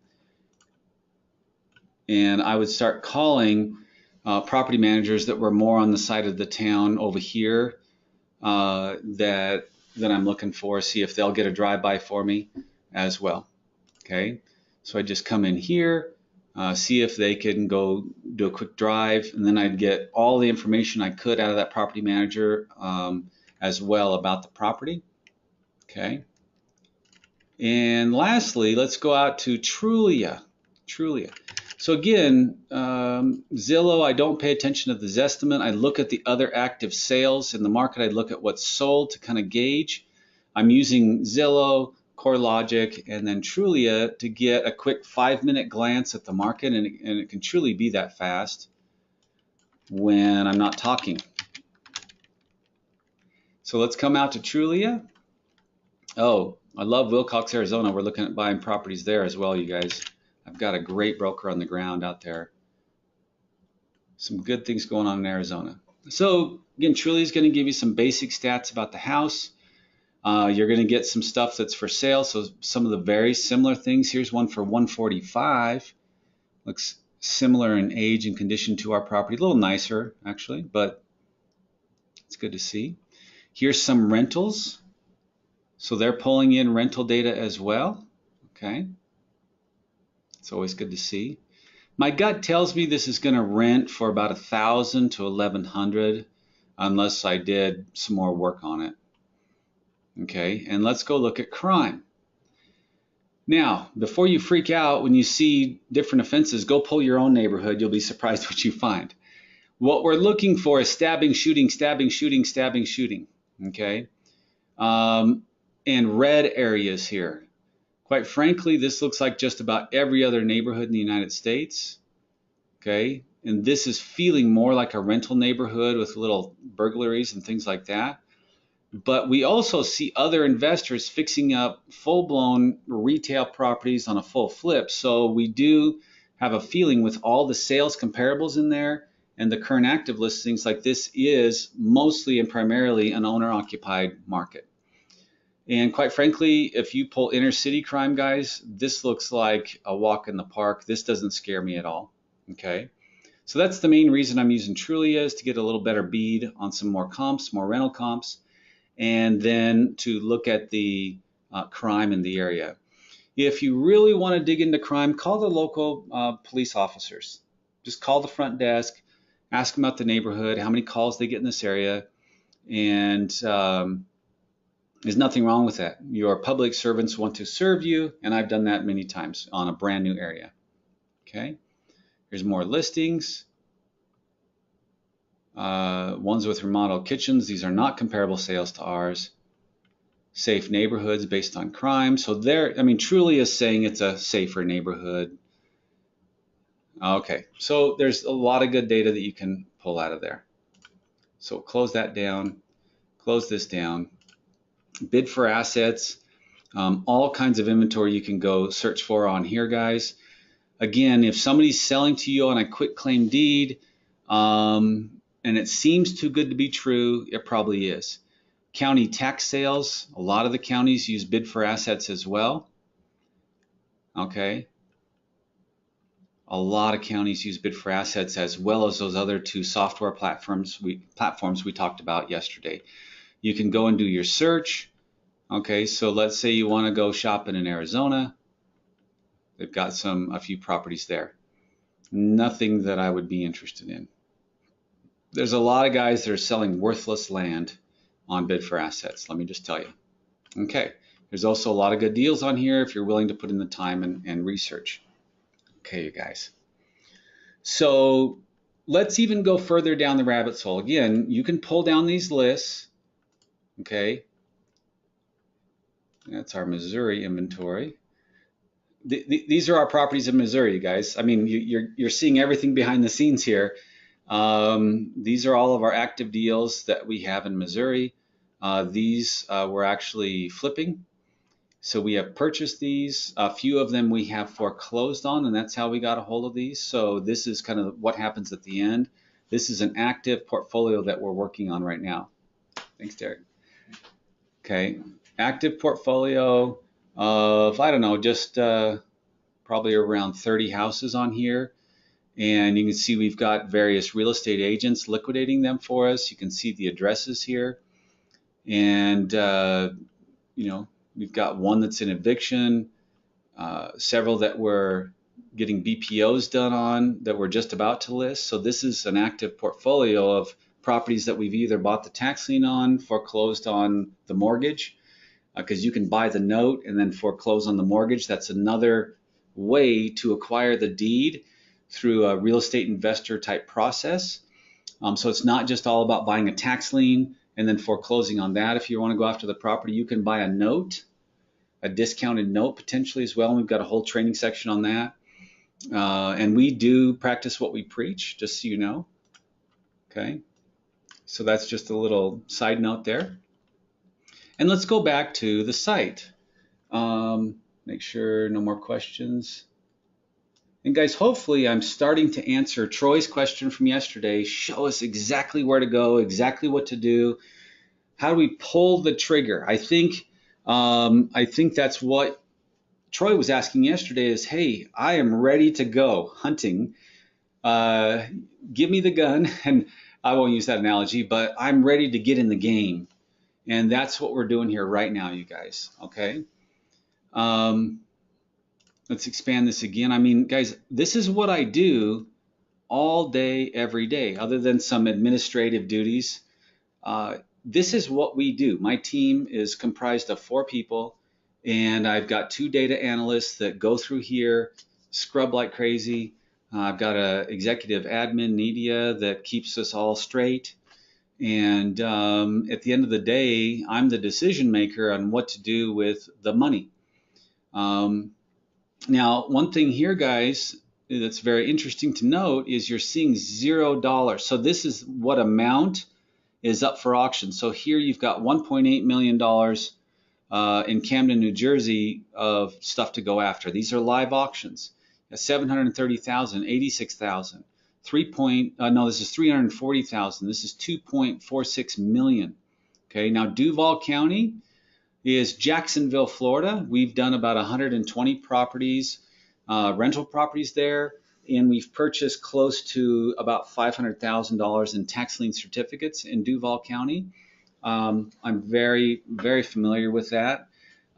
and I would start calling property managers that were more on the side of the town over here that I'm looking for, see if they'll get a drive-by for me as well. Okay, so I just come in here, see if they can go do a quick drive, and then I'd get all the information I could out of that property manager as well about the property. Okay. And lastly, let's go out to Trulia. So again, Zillow, I don't pay attention to the Zestimate. I look at the other active sales in the market. I look at what's sold to kind of gauge. I'm using Zillow, CoreLogic, and then Trulia to get a quick 5-minute glance at the market, and it can truly be that fast. when I'm not talking. So let's come out to Trulia. Oh, I love Wilcox, Arizona. We're looking at buying properties there as well, you guys. I've got a great broker on the ground out there. Some good things going on in Arizona. So again, Trulia is going to give you some basic stats about the house. You're going to get some stuff that's for sale. So some of the very similar things. Here's one for 145. Looks similar in age and condition to our property. A little nicer, actually, but it's good to see. Here's some rentals. So they're pulling in rental data as well. Okay. It's always good to see. My gut tells me this is going to rent for about 1,000 to 1,100 unless I did some more work on it. Okay, and let's go look at crime. Now, before you freak out when you see different offenses, go pull your own neighborhood. You'll be surprised what you find. What we're looking for is stabbing, shooting, stabbing, shooting, stabbing, shooting. Okay, and red areas here. Quite frankly, this looks like just about every other neighborhood in the United States. Okay, and this is feeling more like a rental neighborhood with little burglaries and things like that. But we also see other investors fixing up full-blown retail properties on a full flip. So we do have a feeling with all the sales comparables in there and the current active listings, like this is mostly and primarily an owner-occupied market. And quite frankly, if you pull inner city crime, guys, this looks like a walk in the park. This doesn't scare me at all. Okay. So that's the main reason I'm using Trulia, is to get a little better bead on some more comps, more rental comps, and then to look at the crime in the area. If you really want to dig into crime, call the local police officers. Just call the front desk, ask them about the neighborhood, how many calls they get in this area, and there's nothing wrong with that. Your public servants want to serve you, and I've done that many times on a brand new area. Okay, here's more listings. Ones with remodeled kitchens. These are not comparable sales to ours. Safe neighborhoods based on crime. So there, I mean, Trulia is saying it's a safer neighborhood. Okay, so there's a lot of good data that you can pull out of there. So close that down, close this down. Bid for assets, all kinds of inventory you can go search for on here, guys. Again, if somebody's selling to you on a quit claim deed, and it seems too good to be true, it probably is. County tax sales, a lot of the counties use bid for assets as well. Okay. A lot of counties use bid for assets as well as those other two software platforms we talked about yesterday. You can go and do your search. Okay, so let's say you want to go shopping in Arizona. They've got a few properties there. Nothing that I would be interested in. There's a lot of guys that are selling worthless land on bid for assets, let me just tell you. Okay, there's also a lot of good deals on here if you're willing to put in the time and research. Okay, you guys. So let's even go further down the rabbit hole. Again, you can pull down these lists. Okay, that's our Missouri inventory. These are our properties in Missouri, you guys. I mean, you're seeing everything behind the scenes here. These are all of our active deals that we have in Missouri. These we're actually flipping. So we have purchased these. A few of them we have foreclosed on, and that's how we got a hold of these. So this is kind of what happens at the end. This is an active portfolio that we're working on right now. Thanks, Derek. Okay, active portfolio of, I don't know, just probably around 30 houses on here. And you can see we've got various real estate agents liquidating them for us. You can see the addresses here. And, you know, we've got one that's in eviction, several that we're getting BPOs done on that we're just about to list. So this is an active portfolio of properties that we've either bought the tax lien on, foreclosed on the mortgage, because you can buy the note and then foreclose on the mortgage. That's another way to acquire the deed through a real estate investor type process. So it's not just all about buying a tax lien and then foreclosing on that. If you want to go after the property, you can buy a note, a discounted note potentially as well. And we've got a whole training section on that. And we do practice what we preach, just so you know. Okay, so that's just a little side note there. And let's go back to the site. Make sure no more questions. And guys, hopefully I'm starting to answer Troy's question from yesterday. Show us exactly where to go, exactly what to do. How do we pull the trigger? I think that's what Troy was asking yesterday is, hey, I am ready to go hunting. Uh, Give me the gun, and I won't use that analogy, but I'm ready to get in the game. And that's what we're doing here right now, you guys. Okay. Um, let's expand this again. I mean, guys, this is what I do all day, every day, other than some administrative duties. This is what we do. My team is comprised of 4 people, and I've got 2 data analysts that go through here, scrub like crazy. I've got an executive admin, Nidia, that keeps us all straight. And at the end of the day, I'm the decision maker on what to do with the money. Now, one thing here, guys, that's very interesting to note is you're seeing $0. So this is what amount is up for auction. So here you've got $1.8 million in Camden, New Jersey of stuff to go after. These are live auctions. 730,000, 86,000, this is 340,000. This is 2.46 million. Okay, now Duval County is Jacksonville, Florida. We've done about 120 properties, rental properties there, and we've purchased close to about $500,000 in tax lien certificates in Duval County. I'm very, very familiar with that.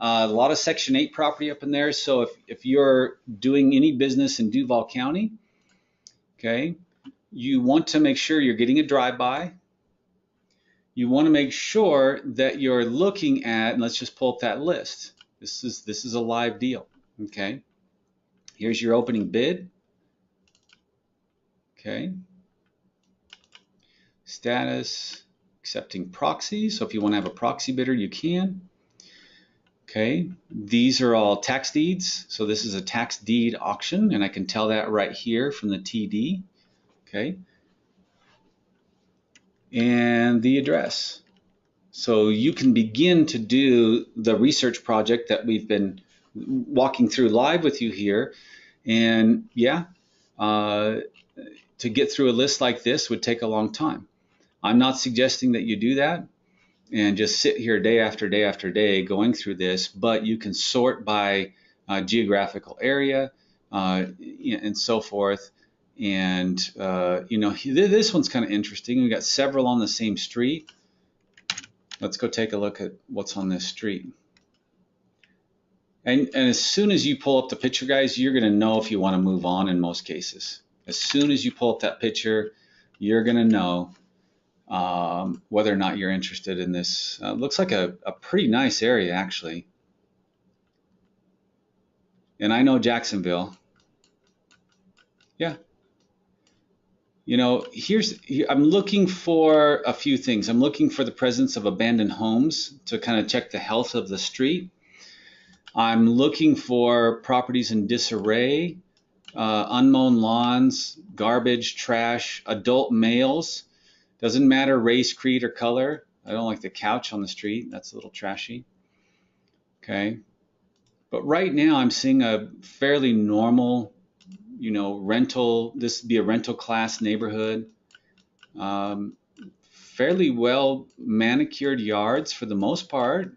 A lot of Section 8 property up in there. So if you're doing any business in Duval County, okay, you want to make sure you're getting a drive-by. You want to make sure that you're looking at, and let's just pull up that list. This is a live deal. Okay. Here's your opening bid. Okay. Status, accepting proxy. So if you want to have a proxy bidder, you can. Okay, these are all tax deeds. So this is a tax deed auction, and I can tell that right here from the TD. Okay, and the address. So you can begin to do the research project that we've been walking through live with you here. And yeah, to get through a list like this would take a long time. I'm not suggesting that you do that and just sit here day after day after day going through this, but you can sort by geographical area and so forth. And this one's kind of interesting. We got several on the same street. Let's go take a look at what's on this street. And as soon as you pull up the picture, guys, you're going to know if you want to move on in most cases. As soon as you pull up that picture, you're going to know whether or not you're interested in this. Looks like a pretty nice area, actually. And I know Jacksonville. Yeah. You know, I'm looking for a few things. I'm looking for the presence of abandoned homes to kind of check the health of the street. I'm looking for properties in disarray, unmown lawns, garbage, trash, adult males. Doesn't matter race, creed, or color. I don't like the couch on the street. That's a little trashy. Okay. But right now I'm seeing a fairly normal, rental. This would be a rental class neighborhood. Fairly well manicured yards for the most part.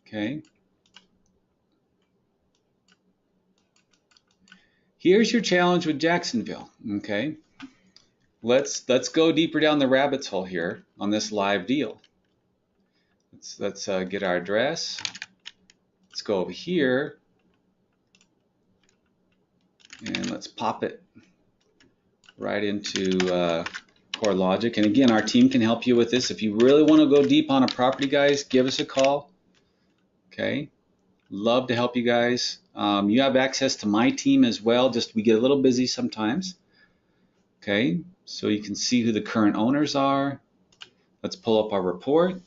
Okay. Here's your challenge with Jacksonville. Okay. Let's go deeper down the rabbit's hole here on this live deal. Let's get our address. Let's go over here and let's pop it right into CoreLogic. And again, our team can help you with this. If you really want to go deep on a property, guys, give us a call. Okay, love to help you guys. You have access to my team as well. Just we get a little busy sometimes. Okay, so you can see who the current owners are. Let's pull up our report.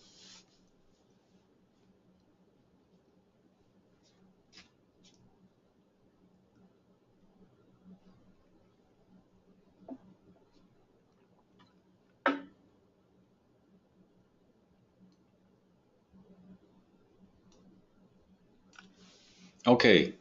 Okay,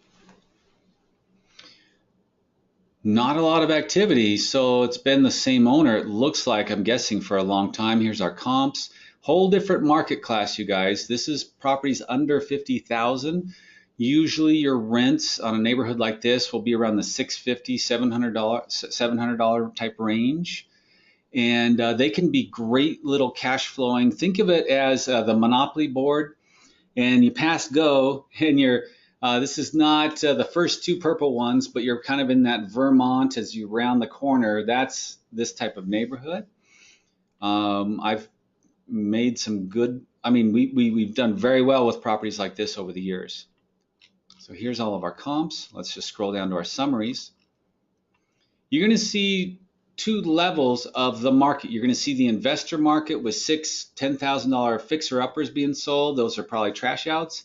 not a lot of activity, so it's been the same owner, it looks like, I'm guessing, for a long time. Here's our comps. Whole different market class, you guys. This is properties under 50,000. Usually your rents on a neighborhood like this will be around the $650, $700 type range. And they can be great little cash flowing. Think of it as the Monopoly board, and you pass go, and you're this is not the first two purple ones, but you're kind of in that Vermont as you round the corner. That's this type of neighborhood. I've made some good, I mean, we've done very well with properties like this over the years. So here's all of our comps. Let's just scroll down to our summaries. You're going to see two levels of the market. You're going to see the investor market with $10,000 fixer-uppers being sold. Those are probably trash outs.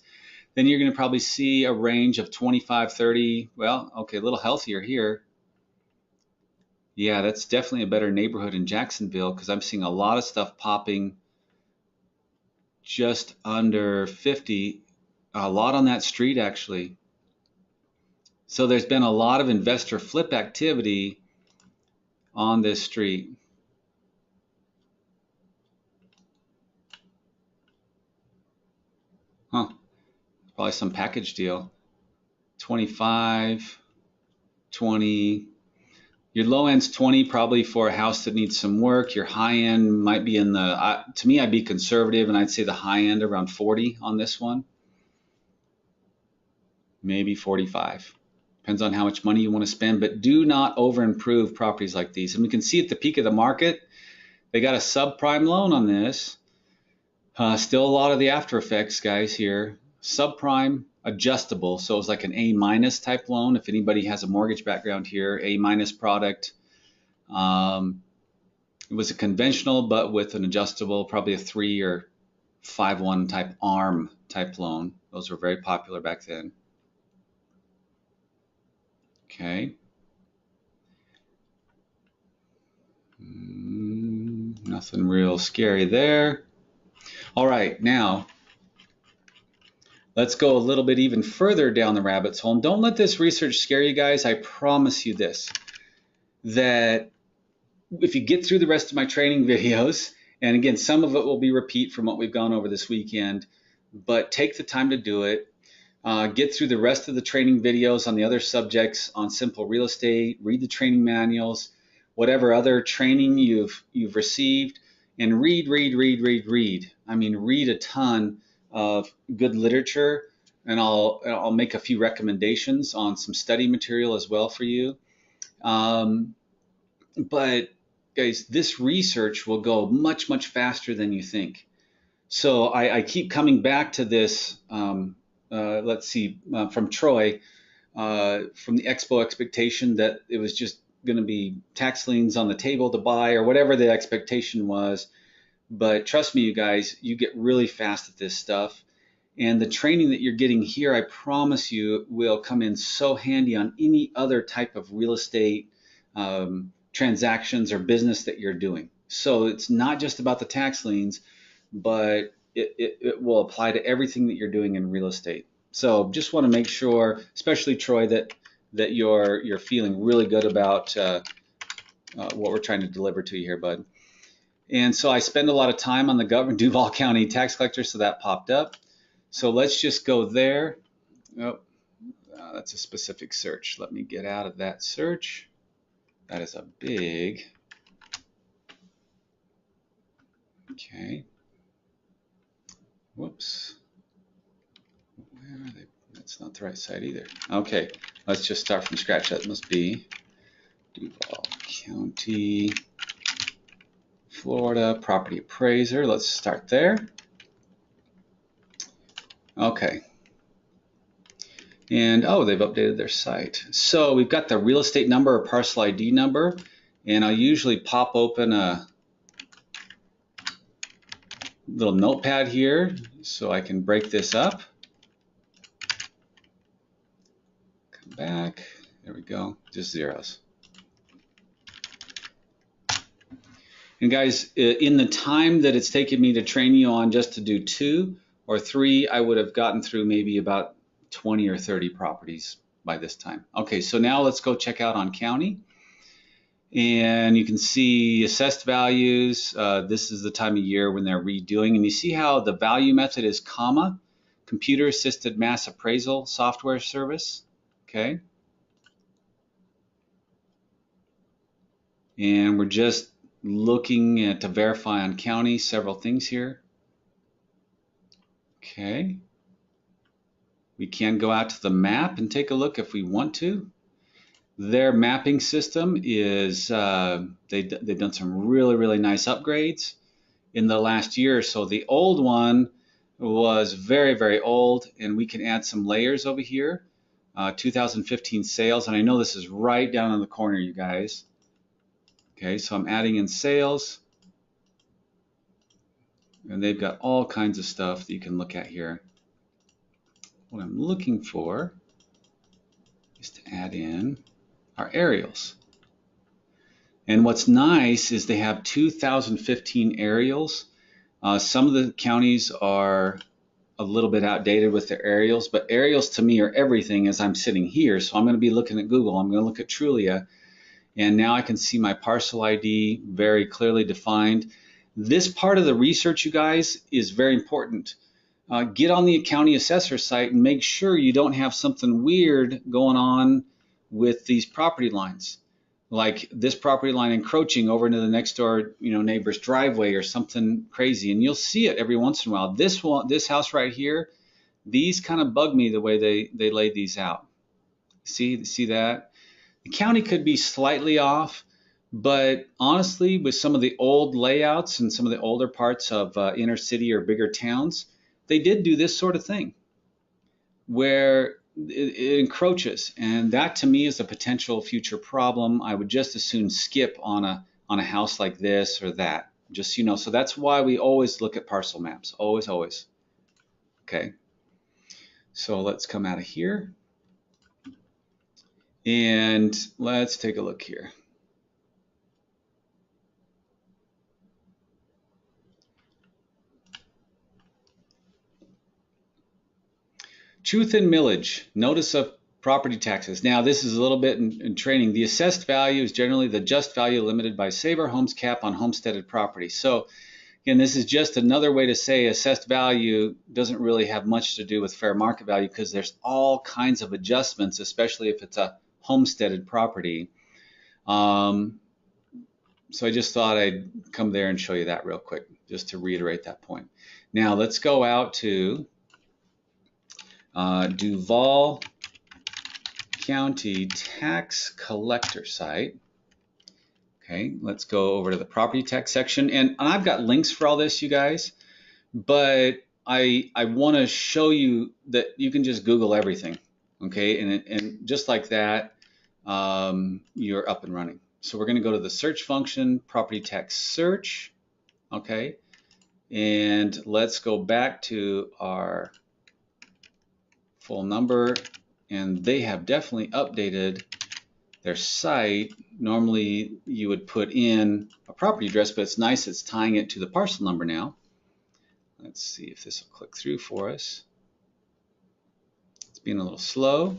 Then you're going to probably see a range of 25, 30. Well, okay, a little healthier here. Yeah, that's definitely a better neighborhood in Jacksonville because I'm seeing a lot of stuff popping just under 50. A lot on that street, actually. So there's been a lot of investor flip activity on this street. Huh. Probably some package deal. 25, 20. Your low end's 20 probably for a house that needs some work. Your high end might be in the, to me, I'd be conservative and I'd say the high end around 40 on this one. Maybe 45. Depends on how much money you want to spend, but do not over improve properties like these. And we can see at the peak of the market, they got a subprime loan on this. Still a lot of the after effects, guys, here. Subprime, adjustable, so it's like an A- type loan. If anybody has a mortgage background here, A- product. It was a conventional, but with an adjustable, probably a 3 or 5/1 type ARM type loan. Those were very popular back then. Okay. Nothing real scary there. All right, now let's go a little bit even further down the rabbit's hole. And don't let this research scare you guys. I promise you this, that if you get through the rest of my training videos, and again, some of it will be repeat from what we've gone over this weekend, but take the time to do it. Get through the rest of the training videos on the other subjects on simple real estate, read the training manuals, whatever other training you've received, and read. I mean, read a ton of good literature, and I'll make a few recommendations on some study material as well for you. But guys, this research will go much faster than you think. So I keep coming back to this. Let's see, from Troy, from the Expo expectation that it was just going to be tax liens on the table to buy or whatever the expectation was. But trust me, you guys, you get really fast at this stuff. And the training that you're getting here, I promise you, will come in so handy on any other type of real estate transactions or business that you're doing. So it's not just about the tax liens, but it will apply to everything that you're doing in real estate. So just want to make sure, especially Troy, that you're feeling really good about what we're trying to deliver to you here, bud. And so I spend a lot of time on the Duval County tax collector, so that popped up. So let's just go there. Oh, that's a specific search. Let me get out of that search. That is a big. Okay. Whoops. Where are they? That's not the right side either. Okay, let's just start from scratch. That must be Duval County, Florida, property appraiser. Let's start there. Okay. And oh, they've updated their site. So we've got the real estate number or parcel ID number, and I'll usually pop open a little notepad here so I can break this up. Come back. There we go. Just zeros. And guys, in the time that it's taken me to train you on just to do 2 or 3, I would have gotten through maybe about 20 or 30 properties by this time. Okay, so now let's go check out on county. And you can see assessed values. This is the time of year when they're redoing. And you see how the value method is comma, computer assisted mass appraisal software service. Okay. And we're just looking at to verify on county several things here. Okay. We can go out to the map and take a look if we want to. Their mapping system is, they've done some really nice upgrades in the last year or so. The old one was very old, and we can add some layers over here. 2015 sales, and I know this is right down in the corner, you guys. Okay, so I'm adding in sales, and they've got all kinds of stuff that you can look at here. What I'm looking for is to add in our aerials. And what's nice is they have 2015 aerials. Some of the counties are a little bit outdated with their aerials, but aerials to me are everything as I'm sitting here. So I'm going to be looking at Google. I'm going to look at Trulia, and now I can see my parcel ID very clearly defined. This part of the research, you guys, is very important. Get on the county assessor site and make sure you don't have something weird going on with these property lines, like this property line encroaching over into the next door, neighbor's driveway or something crazy. And you'll see it every once in a while. This house right here, these kind of bug me the way they laid these out. See that? The county could be slightly off, but honestly, with some of the old layouts and some of the older parts of inner city or bigger towns, they did do this sort of thing where it encroaches, and that to me is a potential future problem. I would just as soon skip on a house like this or that, just so that's why we always look at parcel maps, always. Okay, so let's come out of here and let's take a look here. Truth in millage, notice of property taxes. Now this is a little bit in training. The assessed value is generally the just value limited by Saber Homes cap on homesteaded property. So again, this is just another way to say assessed value doesn't really have much to do with fair market value, because there's all kinds of adjustments, especially if it's a homesteaded property. So I just thought I'd come there and show you that real quick, just to reiterate that point. Now let's go out to Duval County Tax Collector site. Okay, let's go over to the property tax section, and I've got links for all this, you guys, but I want to show you that you can just Google everything, okay, and just like that, you're up and running. So we're going to go to the search function, property tax search, okay, and let's go back to our full number, and they have definitely updated their site. Normally you would put in a property address, but it's nice it's tying it to the parcel number now. Let's see if this will click through for us. It's being a little slow.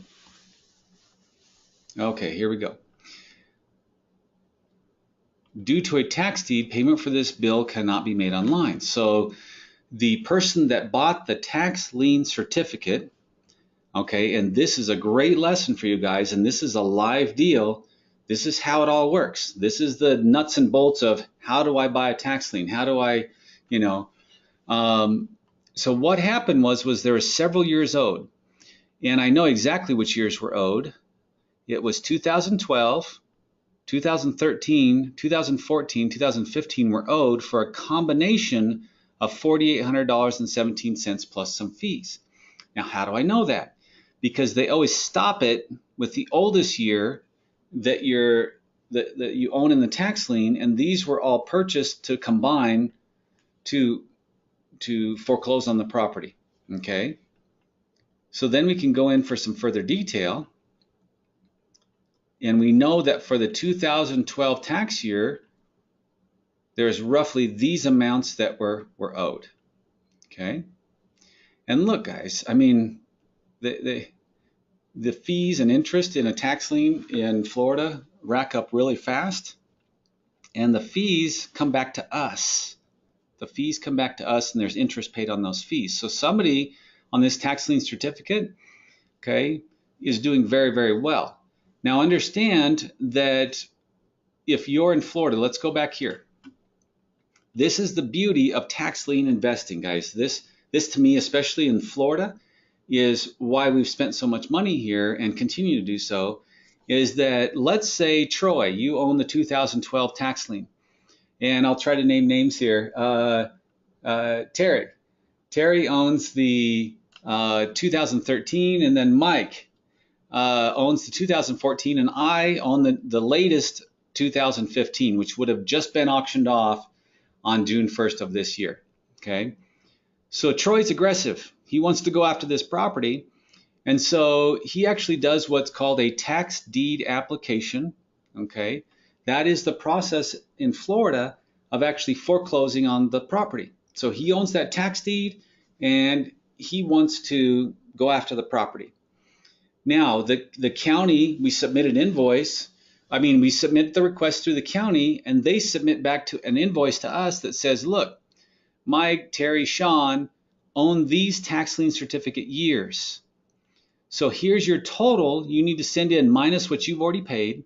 Okay, here we go. Due to a tax deed, payment for this bill cannot be made online. So the person that bought the tax lien certificate, okay, and this is a great lesson for you guys, and this is a live deal. This is how it all works. This is the nuts and bolts of how do I buy a tax lien? How do I, so what happened was there were several years owed, and I know exactly which years were owed. It was 2012, 2013, 2014, 2015 were owed for a combination of $4,800.17 plus some fees. Now, how do I know that? Because they always stop it with the oldest year that you own in the tax lien, and these were all purchased to combine to foreclose on the property. Okay, so then we can go in for some further detail, and we know that for the 2012 tax year, there's roughly these amounts that were owed. Okay, and look, guys, I mean, the fees and interest in a tax lien in Florida rack up really fast, and the fees come back to us. The fees come back to us, and there's interest paid on those fees. So somebody on this tax lien certificate, okay, is doing very, very well. Now understand that if you're in Florida, let's go back here. This is the beauty of tax lien investing, guys. This to me, especially in Florida, is why we've spent so much money here and continue to do so, is that let's say, Troy, you own the 2012 tax lien. And I'll try to name names here. Terry owns the 2013, and then Mike owns the 2014, and I own the latest 2015, which would have just been auctioned off on June 1st of this year. Okay, so Troy's aggressive. He wants to go after this property, and so he actually does what's called a tax deed application. Okay, that is the process in Florida of actually foreclosing on the property. So he owns that tax deed, and he wants to go after the property. Now, the county, we submit an invoice. We submit the request through the county, and they submit back to an invoice to us that says, look, Mike, Terry, Sean own these tax lien certificate years. So here's your total you need to send in minus what you've already paid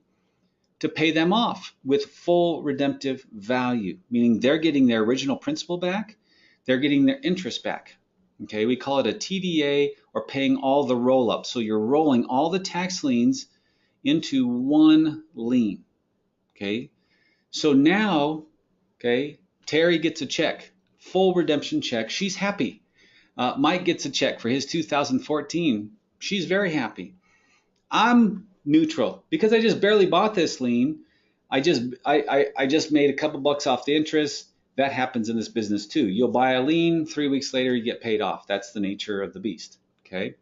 to pay them off with full redemptive value, meaning they're getting their original principal back, they're getting their interest back. Okay, we call it a TDA, or paying all the roll-up. So you're rolling all the tax liens into one lien. Okay, so now, okay, Terry gets a check, full redemption check. She's happy. Mike gets a check for his 2014. She's very happy. I'm neutral because I just barely bought this lien. I just made a couple bucks off the interest. That happens in this business too. You'll buy a lien, 3 weeks later you get paid off. That's the nature of the beast. Okay.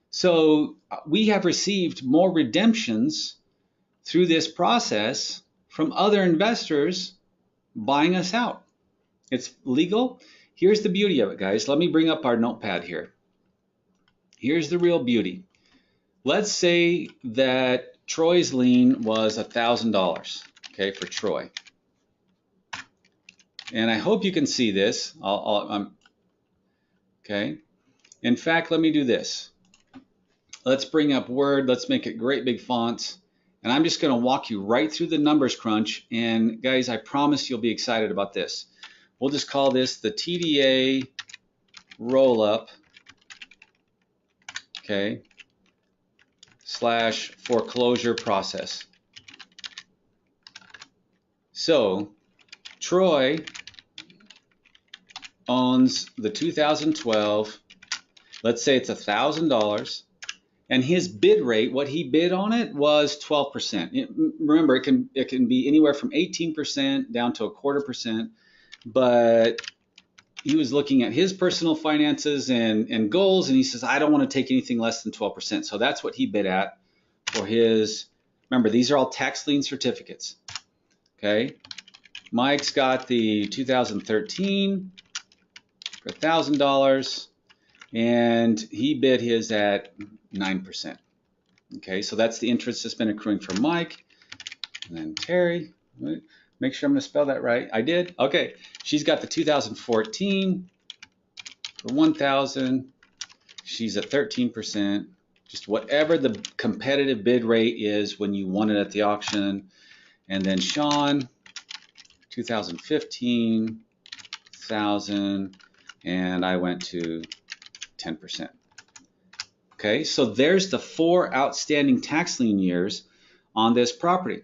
So we have received more redemptions through this process from other investors buying us out. It's legal. Here's the beauty of it, guys. Let me bring up our notepad here. Here's the real beauty. Let's say that Troy's lien was $1,000, okay, for Troy. And I hope you can see this. Okay. In fact, let me do this. Let's bring up Word. Let's make it great big fonts. And I'm just going to walk you right through the numbers crunch. And guys, I promise you'll be excited about this. We'll just call this the TDA roll-up, okay, / foreclosure process. So Troy owns the 2012, let's say it's $1,000, and his bid rate, what he bid on it, was 12%. Remember, it can be anywhere from 18% down to 0.25%, but he was looking at his personal finances and goals, and he says, I don't want to take anything less than 12%. So that's what he bid at for his, remember, these are all tax lien certificates, okay? Mike's got the 2013 for $1,000, and he bid his at 9%. Okay, so that's the interest that's been accruing for Mike. And then Terry, make sure I'm going to spell that right. I did. Okay, she's got the 2014 for $1,000. She's at 13%. Just whatever the competitive bid rate is when you won it at the auction. And then Sean, 2015, 1,000, and I went to 10%. Okay, so there's the 4 outstanding tax lien years on this property.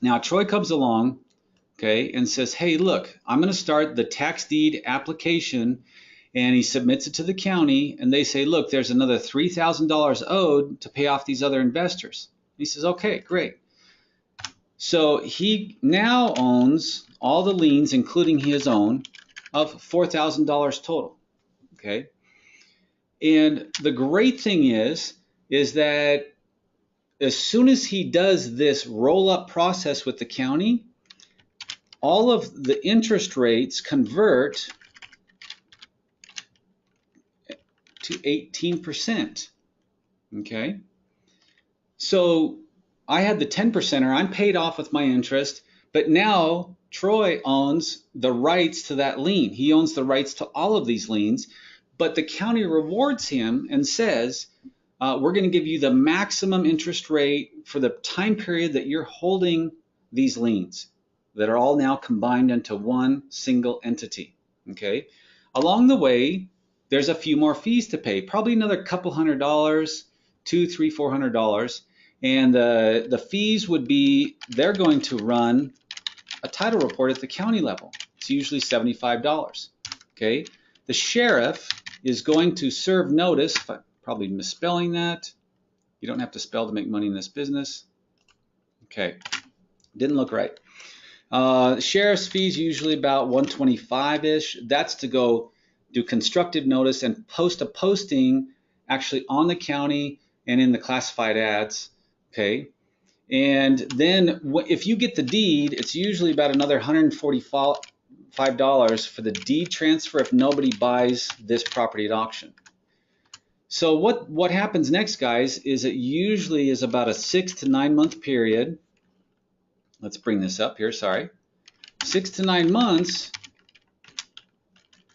Now Troy comes along, okay, and says, hey, look, I'm going to start the tax deed application, and he submits it to the county, and they say, look, there's another $3,000 owed to pay off these other investors. He says, okay, great. So he now owns all the liens, including his own, of $4,000 total, okay? And the great thing is that as soon as he does this roll-up process with the county, all of the interest rates convert to 18%. Okay, so I had the 10%er, I'm paid off with my interest, but now Troy owns the rights to that lien. He owns the rights to all of these liens, but the county rewards him and says, we're going to give you the maximum interest rate for the time period that you're holding these liens that are all now combined into one single entity. Okay. Along the way, there's a few more fees to pay, probably another couple $100, $200, $300, $400. And the fees would be, they're going to run a title report at the county level. It's usually $75. Okay. The sheriff is going to serve notice, probably misspelling that. You don't have to spell to make money in this business. Okay. Didn't look right. Sheriff's fees usually about $125-ish. That's to go do constructive notice and post a posting actually on the county and in the classified ads. Okay. And then if you get the deed, it's usually about another $145 for the deed transfer if nobody buys this property at auction. So what happens next, guys, is it usually is about a 6 to 9 month period. Let's bring this up here, sorry. 6 to 9 months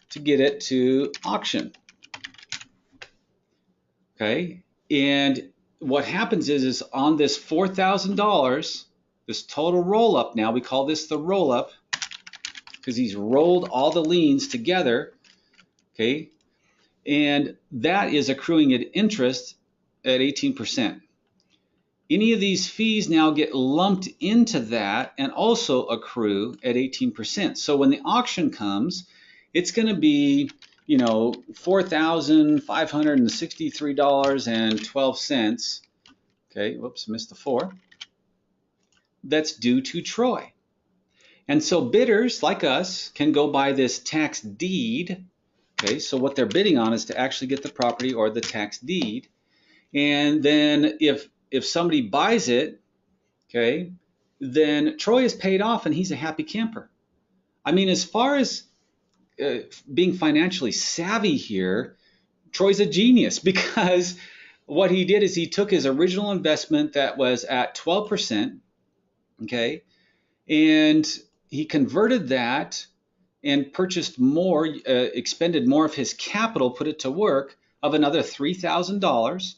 to get it to auction. Okay, and what happens is on this $4,000, this total roll-up now, we call this the roll-up because he's rolled all the liens together, okay, and that is accruing at interest at 18%. Any of these fees now get lumped into that and also accrue at 18%. So when the auction comes, it's going to be, you know, $4,563.12. Okay, whoops, missed the 4. That's due to Troy. And so bidders like us can go buy this tax deed. Okay, so what they're bidding on is to actually get the property or the tax deed. And then if somebody buys it, okay, then Troy is paid off and he's a happy camper. I mean, as far as being financially savvy here, Troy's a genius because what he did is he took his original investment that was at 12%, okay, and he converted that and purchased more, expended more of his capital, put it to work of another $3,000,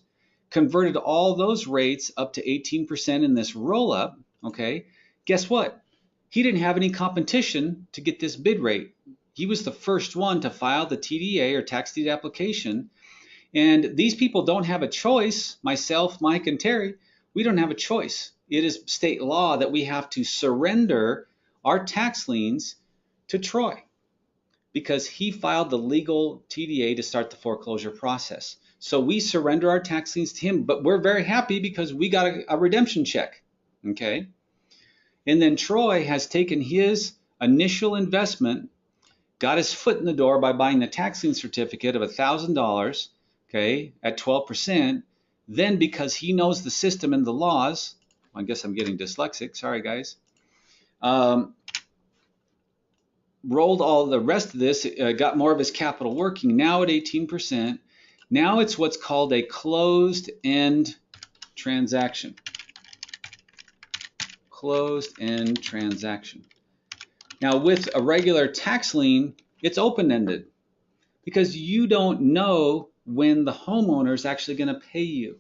converted all those rates up to 18% in this roll-up, okay? Guess what? He didn't have any competition to get this bid rate. He was the first one to file the TDA or tax deed application. And these people don't have a choice. Myself, Mike, and Terry, we don't have a choice. It is state law that we have to surrender our tax liens to Troy because he filed the legal TDA to start the foreclosure process. So we surrender our tax liens to him, but we're very happy because we got a redemption check, okay? And then Troy has taken his initial investment, got his foot in the door by buying the tax lien certificate of $1,000, okay, at 12%. Then because he knows the system and the laws, I guess I'm getting dyslexic, sorry guys, rolled all the rest of this, got more of his capital working, now at 18%. Now it's what's called a closed-end transaction. Closed-end transaction. Now with a regular tax lien, it's open-ended because you don't know when the homeowner is actually going to pay you.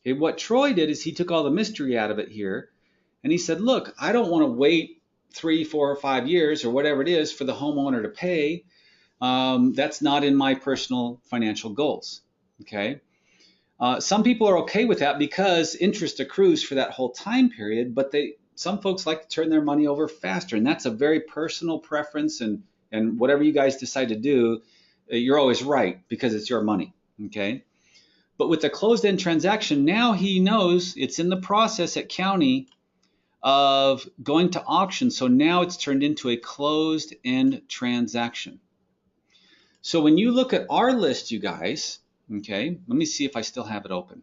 Okay, what Troy did is he took all the mystery out of it here and he said, look, I don't want to wait 3, 4, or 5 years or whatever it is for the homeowner to pay. That's not in my personal financial goals. Okay. Some people are okay with that because interest accrues for that whole time period, but some folks like to turn their money over faster, and that's a very personal preference. And whatever you guys decide to do, you're always right because it's your money. Okay. But with the closed-end transaction, now he knows it's in the process at county of going to auction. So now it's turned into a closed-end transaction. So when you look at our list, you guys, okay, let me see if I still have it open.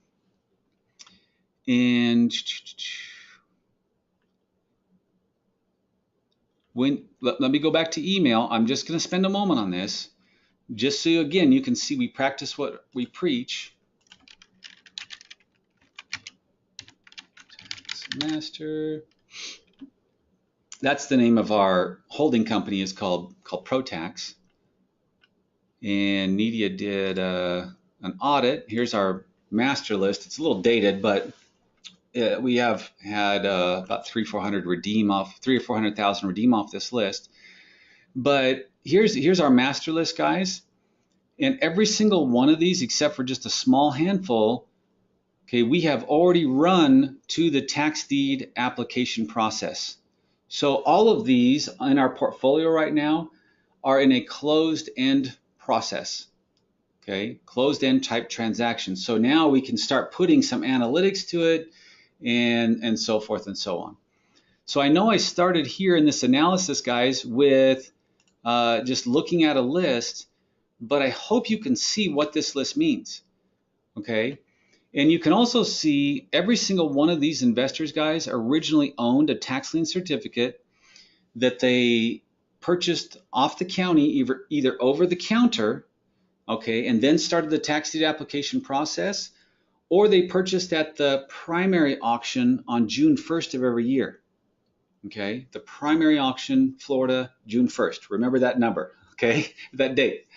And let me go back to email. I'm just going to spend a moment on this. just so again, you can see we practice what we preach. Master. That's the name of our holding company, is called ProTax. And Nidia did an audit. Here's our master list. It's a little dated, but we have had about 300,000 or 400,000 redeem off this list. But here's our master list, guys. And every single one of these, except for just a small handful, okay, we have already run to the tax deed application process. So all of these in our portfolio right now are in a closed-end process, okay, closed-end type transaction. So now we can start putting some analytics to it and so forth and so on. So I know I started here in this analysis, guys, with just looking at a list, but I hope you can see what this list means, okay? And you can also see every single one of these investors, guys, originally owned a tax lien certificate that they purchased off the county, either over the counter, okay, and then started the tax deed application process, or they purchased at the primary auction on June 1st of every year, okay? The primary auction, Florida, June 1st. Remember that number, okay, that date.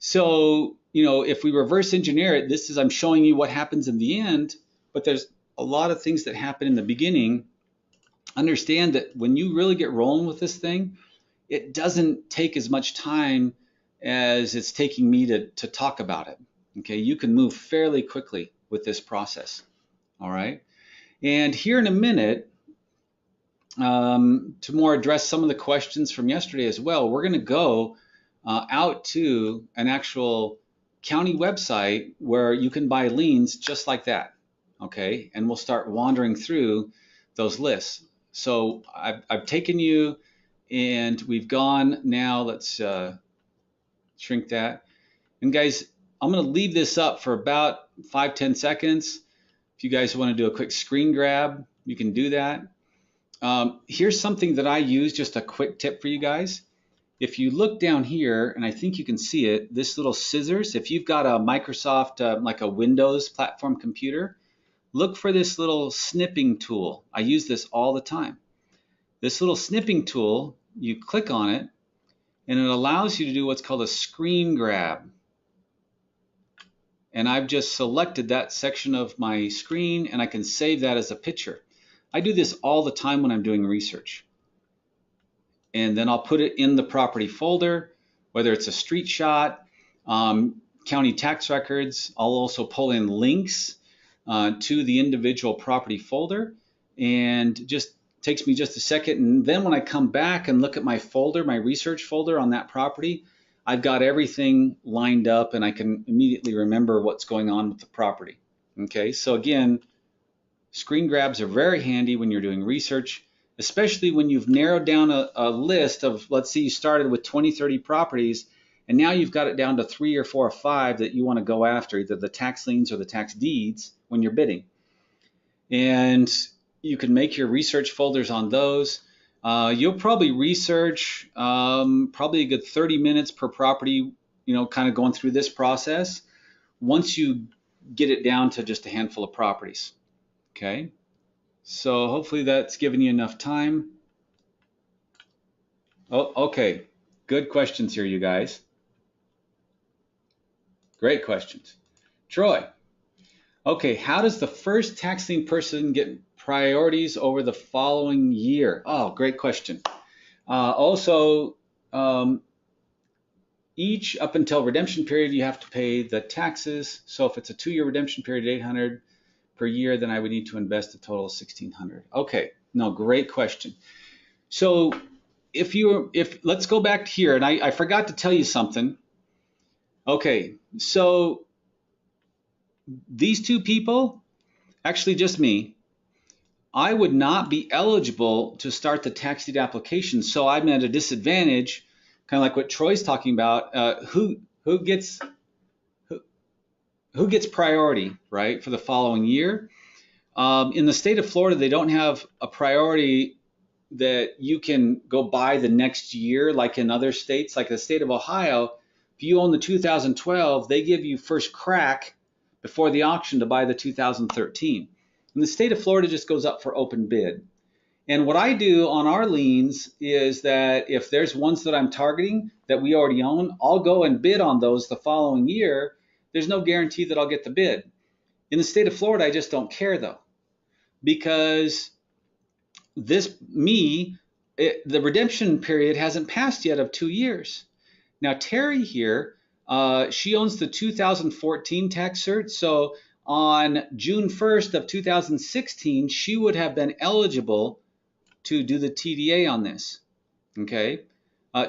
So, you know, if we reverse engineer it, this is, I'm showing you what happens in the end, but there's a lot of things that happen in the beginning. Understand that when you really get rolling with this thing, it doesn't take as much time as it's taking me to talk about it. Okay, you can move fairly quickly with this process. All right, and here in a minute, to more address some of the questions from yesterday as well, we're going to go out to an actual county website where you can buy liens just like that. Okay, and we'll start wandering through those lists. So I've taken you, and we've gone now. Let's shrink that. And guys, I'm going to leave this up for about 5-10 seconds. If you guys want to do a quick screen grab, you can do that. Here's something that I use, just a quick tip for you guys. If you look down here, and I think you can see it, this little scissors, if you've got a Microsoft, like a Windows platform computer, look for this little snipping tool. I use this all the time. This little snipping tool, you click on it, and it allows you to do what's called a screen grab. And I've just selected that section of my screen, and I can save that as a picture. I do this all the time when I'm doing research. And then I'll put it in the property folder, whether it's a street shot, county tax records. I'll also pull in links to the individual property folder, and just takes me just a second. And then when I come back and look at my folder, my research folder on that property, I've got everything lined up, and I can immediately remember what's going on with the property. Okay, so again, screen grabs are very handy when you're doing research, especially when you've narrowed down a list of, let's say you started with 20, 30 properties, and now you've got it down to 3 or 4 or 5 that you want to go after, either the tax liens or the tax deeds when you're bidding. And you can make your research folders on those. You'll probably research probably a good 30 minutes per property, you know, kind of going through this process once you get it down to just a handful of properties. Okay. So hopefully that's given you enough time. Oh, okay. Good questions here, you guys. Great questions. Troy. Okay, how does the first tax lien person get priorities over the following year? Oh, great question. Also, each up until redemption period, you have to pay the taxes. So if it's a 2-year redemption period, $800 per year, then I would need to invest a total of $1,600. Okay, no, great question. So if let's go back here, and I forgot to tell you something. Okay, so these two people, actually just me, I would not be eligible to start the tax deed application. So I'm at a disadvantage, kind of like what Troy's talking about. Who gets priority, right, for the following year? In the state of Florida, they don't have a priority that you can go buy the next year, like in other states, like the state of Ohio. If you own the 2012, they give you first crack before the auction to buy the 2013. And the state of Florida just goes up for open bid. And what I do on our liens is that if there's ones that I'm targeting that we already own, I'll go and bid on those the following year. There's no guarantee that I'll get the bid. In the state of Florida, I just don't care though, because the redemption period hasn't passed yet of 2 years. Now Terry here, she owns the 2014 tax cert, so on June 1st of 2016, she would have been eligible to do the TDA on this, okay?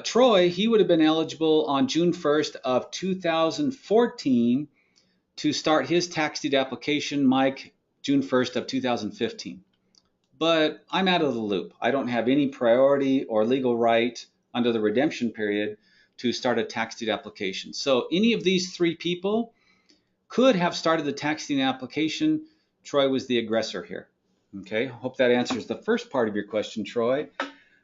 Troy, he would have been eligible on June 1st of 2014 to start his tax deed application. Mike, June 1st of 2015. But I'm out of the loop. I don't have any priority or legal right under the redemption period to start a tax deed application. So any of these three people could have started the tax deed application. Troy was the aggressor here. Okay, hope that answers the first part of your question, Troy.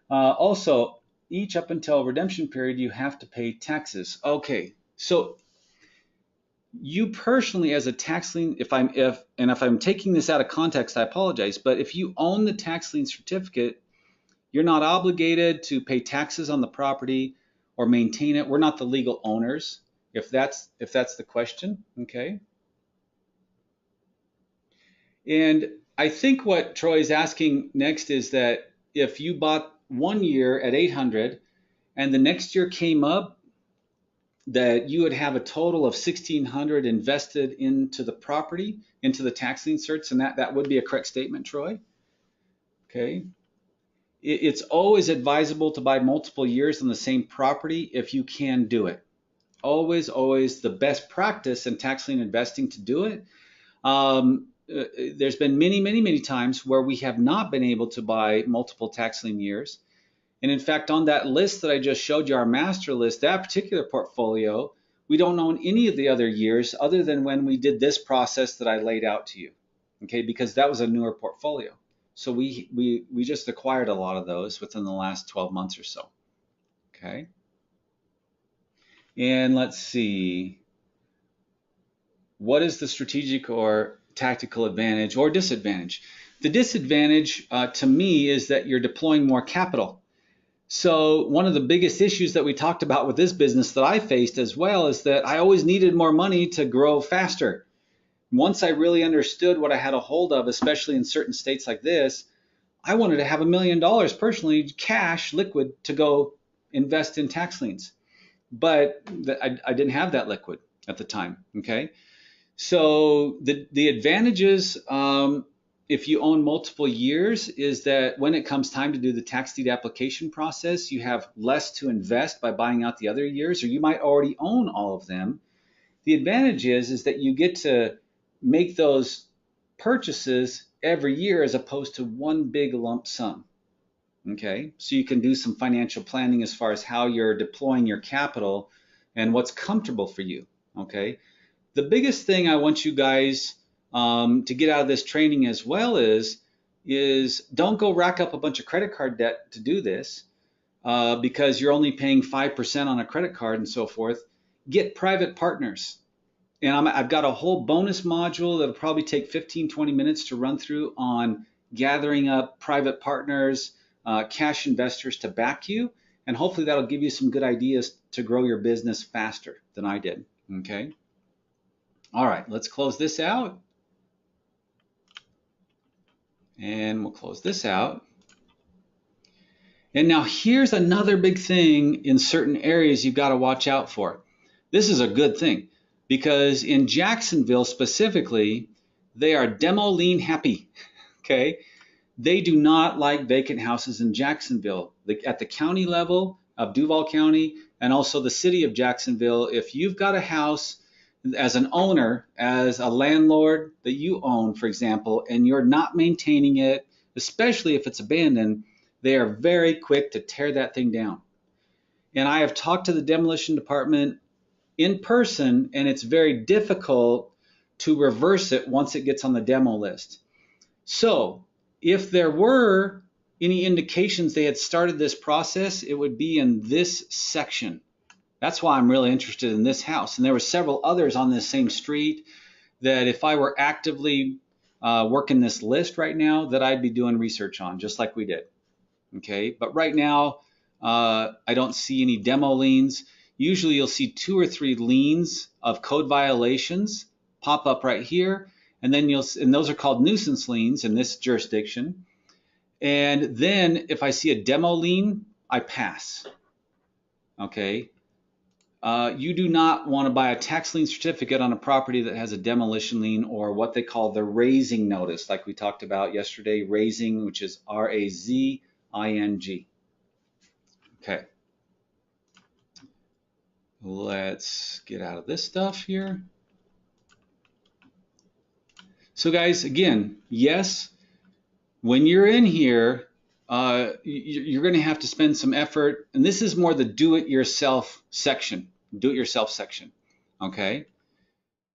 Also, each up until redemption period, you have to pay taxes. Okay, so you personally as a tax lien, if I'm taking this out of context, I apologize, but if you own the tax lien certificate, you're not obligated to pay taxes on the property or maintain it. We're not the legal owners, if that's the question, okay? And I think what Troy is asking next is that if you bought 1 year at 800 and the next year came up, that you would have a total of 1,600 invested into the property, into the tax lien certs, and that would be a correct statement, Troy. Okay. It's always advisable to buy multiple years on the same property if you can do it. Always, always the best practice in tax lien investing to do it. There's been many, many, many times where we have not been able to buy multiple tax lien years. And in fact, on that list that I just showed you, our master list, that particular portfolio, we don't own any of the other years other than when we did this process that I laid out to you, okay, because that was a newer portfolio. So we just acquired a lot of those within the last 12 months or so, okay? And let's see, what is the strategic or tactical advantage or disadvantage? The disadvantage to me is that you're deploying more capital. So one of the biggest issues that we talked about with this business that I faced as well is that I always needed more money to grow faster. Once I really understood what I had a hold of, especially in certain states like this, I wanted to have $1 million personally, cash, liquid, to go invest in tax liens. But I didn't have that liquid at the time, okay? So the advantages, if you own multiple years, is that when it comes time to do the tax deed application process, you have less to invest by buying out the other years, or you might already own all of them. The advantage is that you get to make those purchases every year as opposed to one big lump sum. Okay, so you can do some financial planning as far as how you're deploying your capital and what's comfortable for you. Okay, the biggest thing I want you guys to get out of this training as well is don't go rack up a bunch of credit card debt to do this because you're only paying 5% on a credit card and so forth. Get private partners. And I've got a whole bonus module that'll probably take 15-20 minutes to run through on gathering up private partners, cash investors to back you. And hopefully that'll give you some good ideas to grow your business faster than I did. Okay. All right, let's close this out. And we'll close this out. And now here's another big thing in certain areas you've got to watch out for. This is a good thing because in Jacksonville specifically, they are demo lien happy, okay? They do not like vacant houses in Jacksonville. At the county level of Duval County and also the city of Jacksonville, if you've got a house as an owner, as a landlord that you own, for example, and you're not maintaining it, especially if it's abandoned, they are very quick to tear that thing down. And I have talked to the demolition department in person, and it's very difficult to reverse it once it gets on the demo list. So if there were any indications they had started this process, it would be in this section. That's why I'm really interested in this house. And there were several others on this same street that if I were actively working this list right now, that I'd be doing research on, just like we did. Okay, but right now I don't see any demo liens. Usually you'll see 2 or 3 liens of code violations pop up right here, and then and those are called nuisance liens in this jurisdiction. And then if I see a demo lien, I pass. Okay. You do not want to buy a tax lien certificate on a property that has a demolition lien or what they call the raising notice, like we talked about yesterday, raising, which is RAZING. Okay. Let's get out of this stuff here. So guys, again, yes, when you're in here, you're going to have to spend some effort, and this is more the do-it-yourself section. Okay.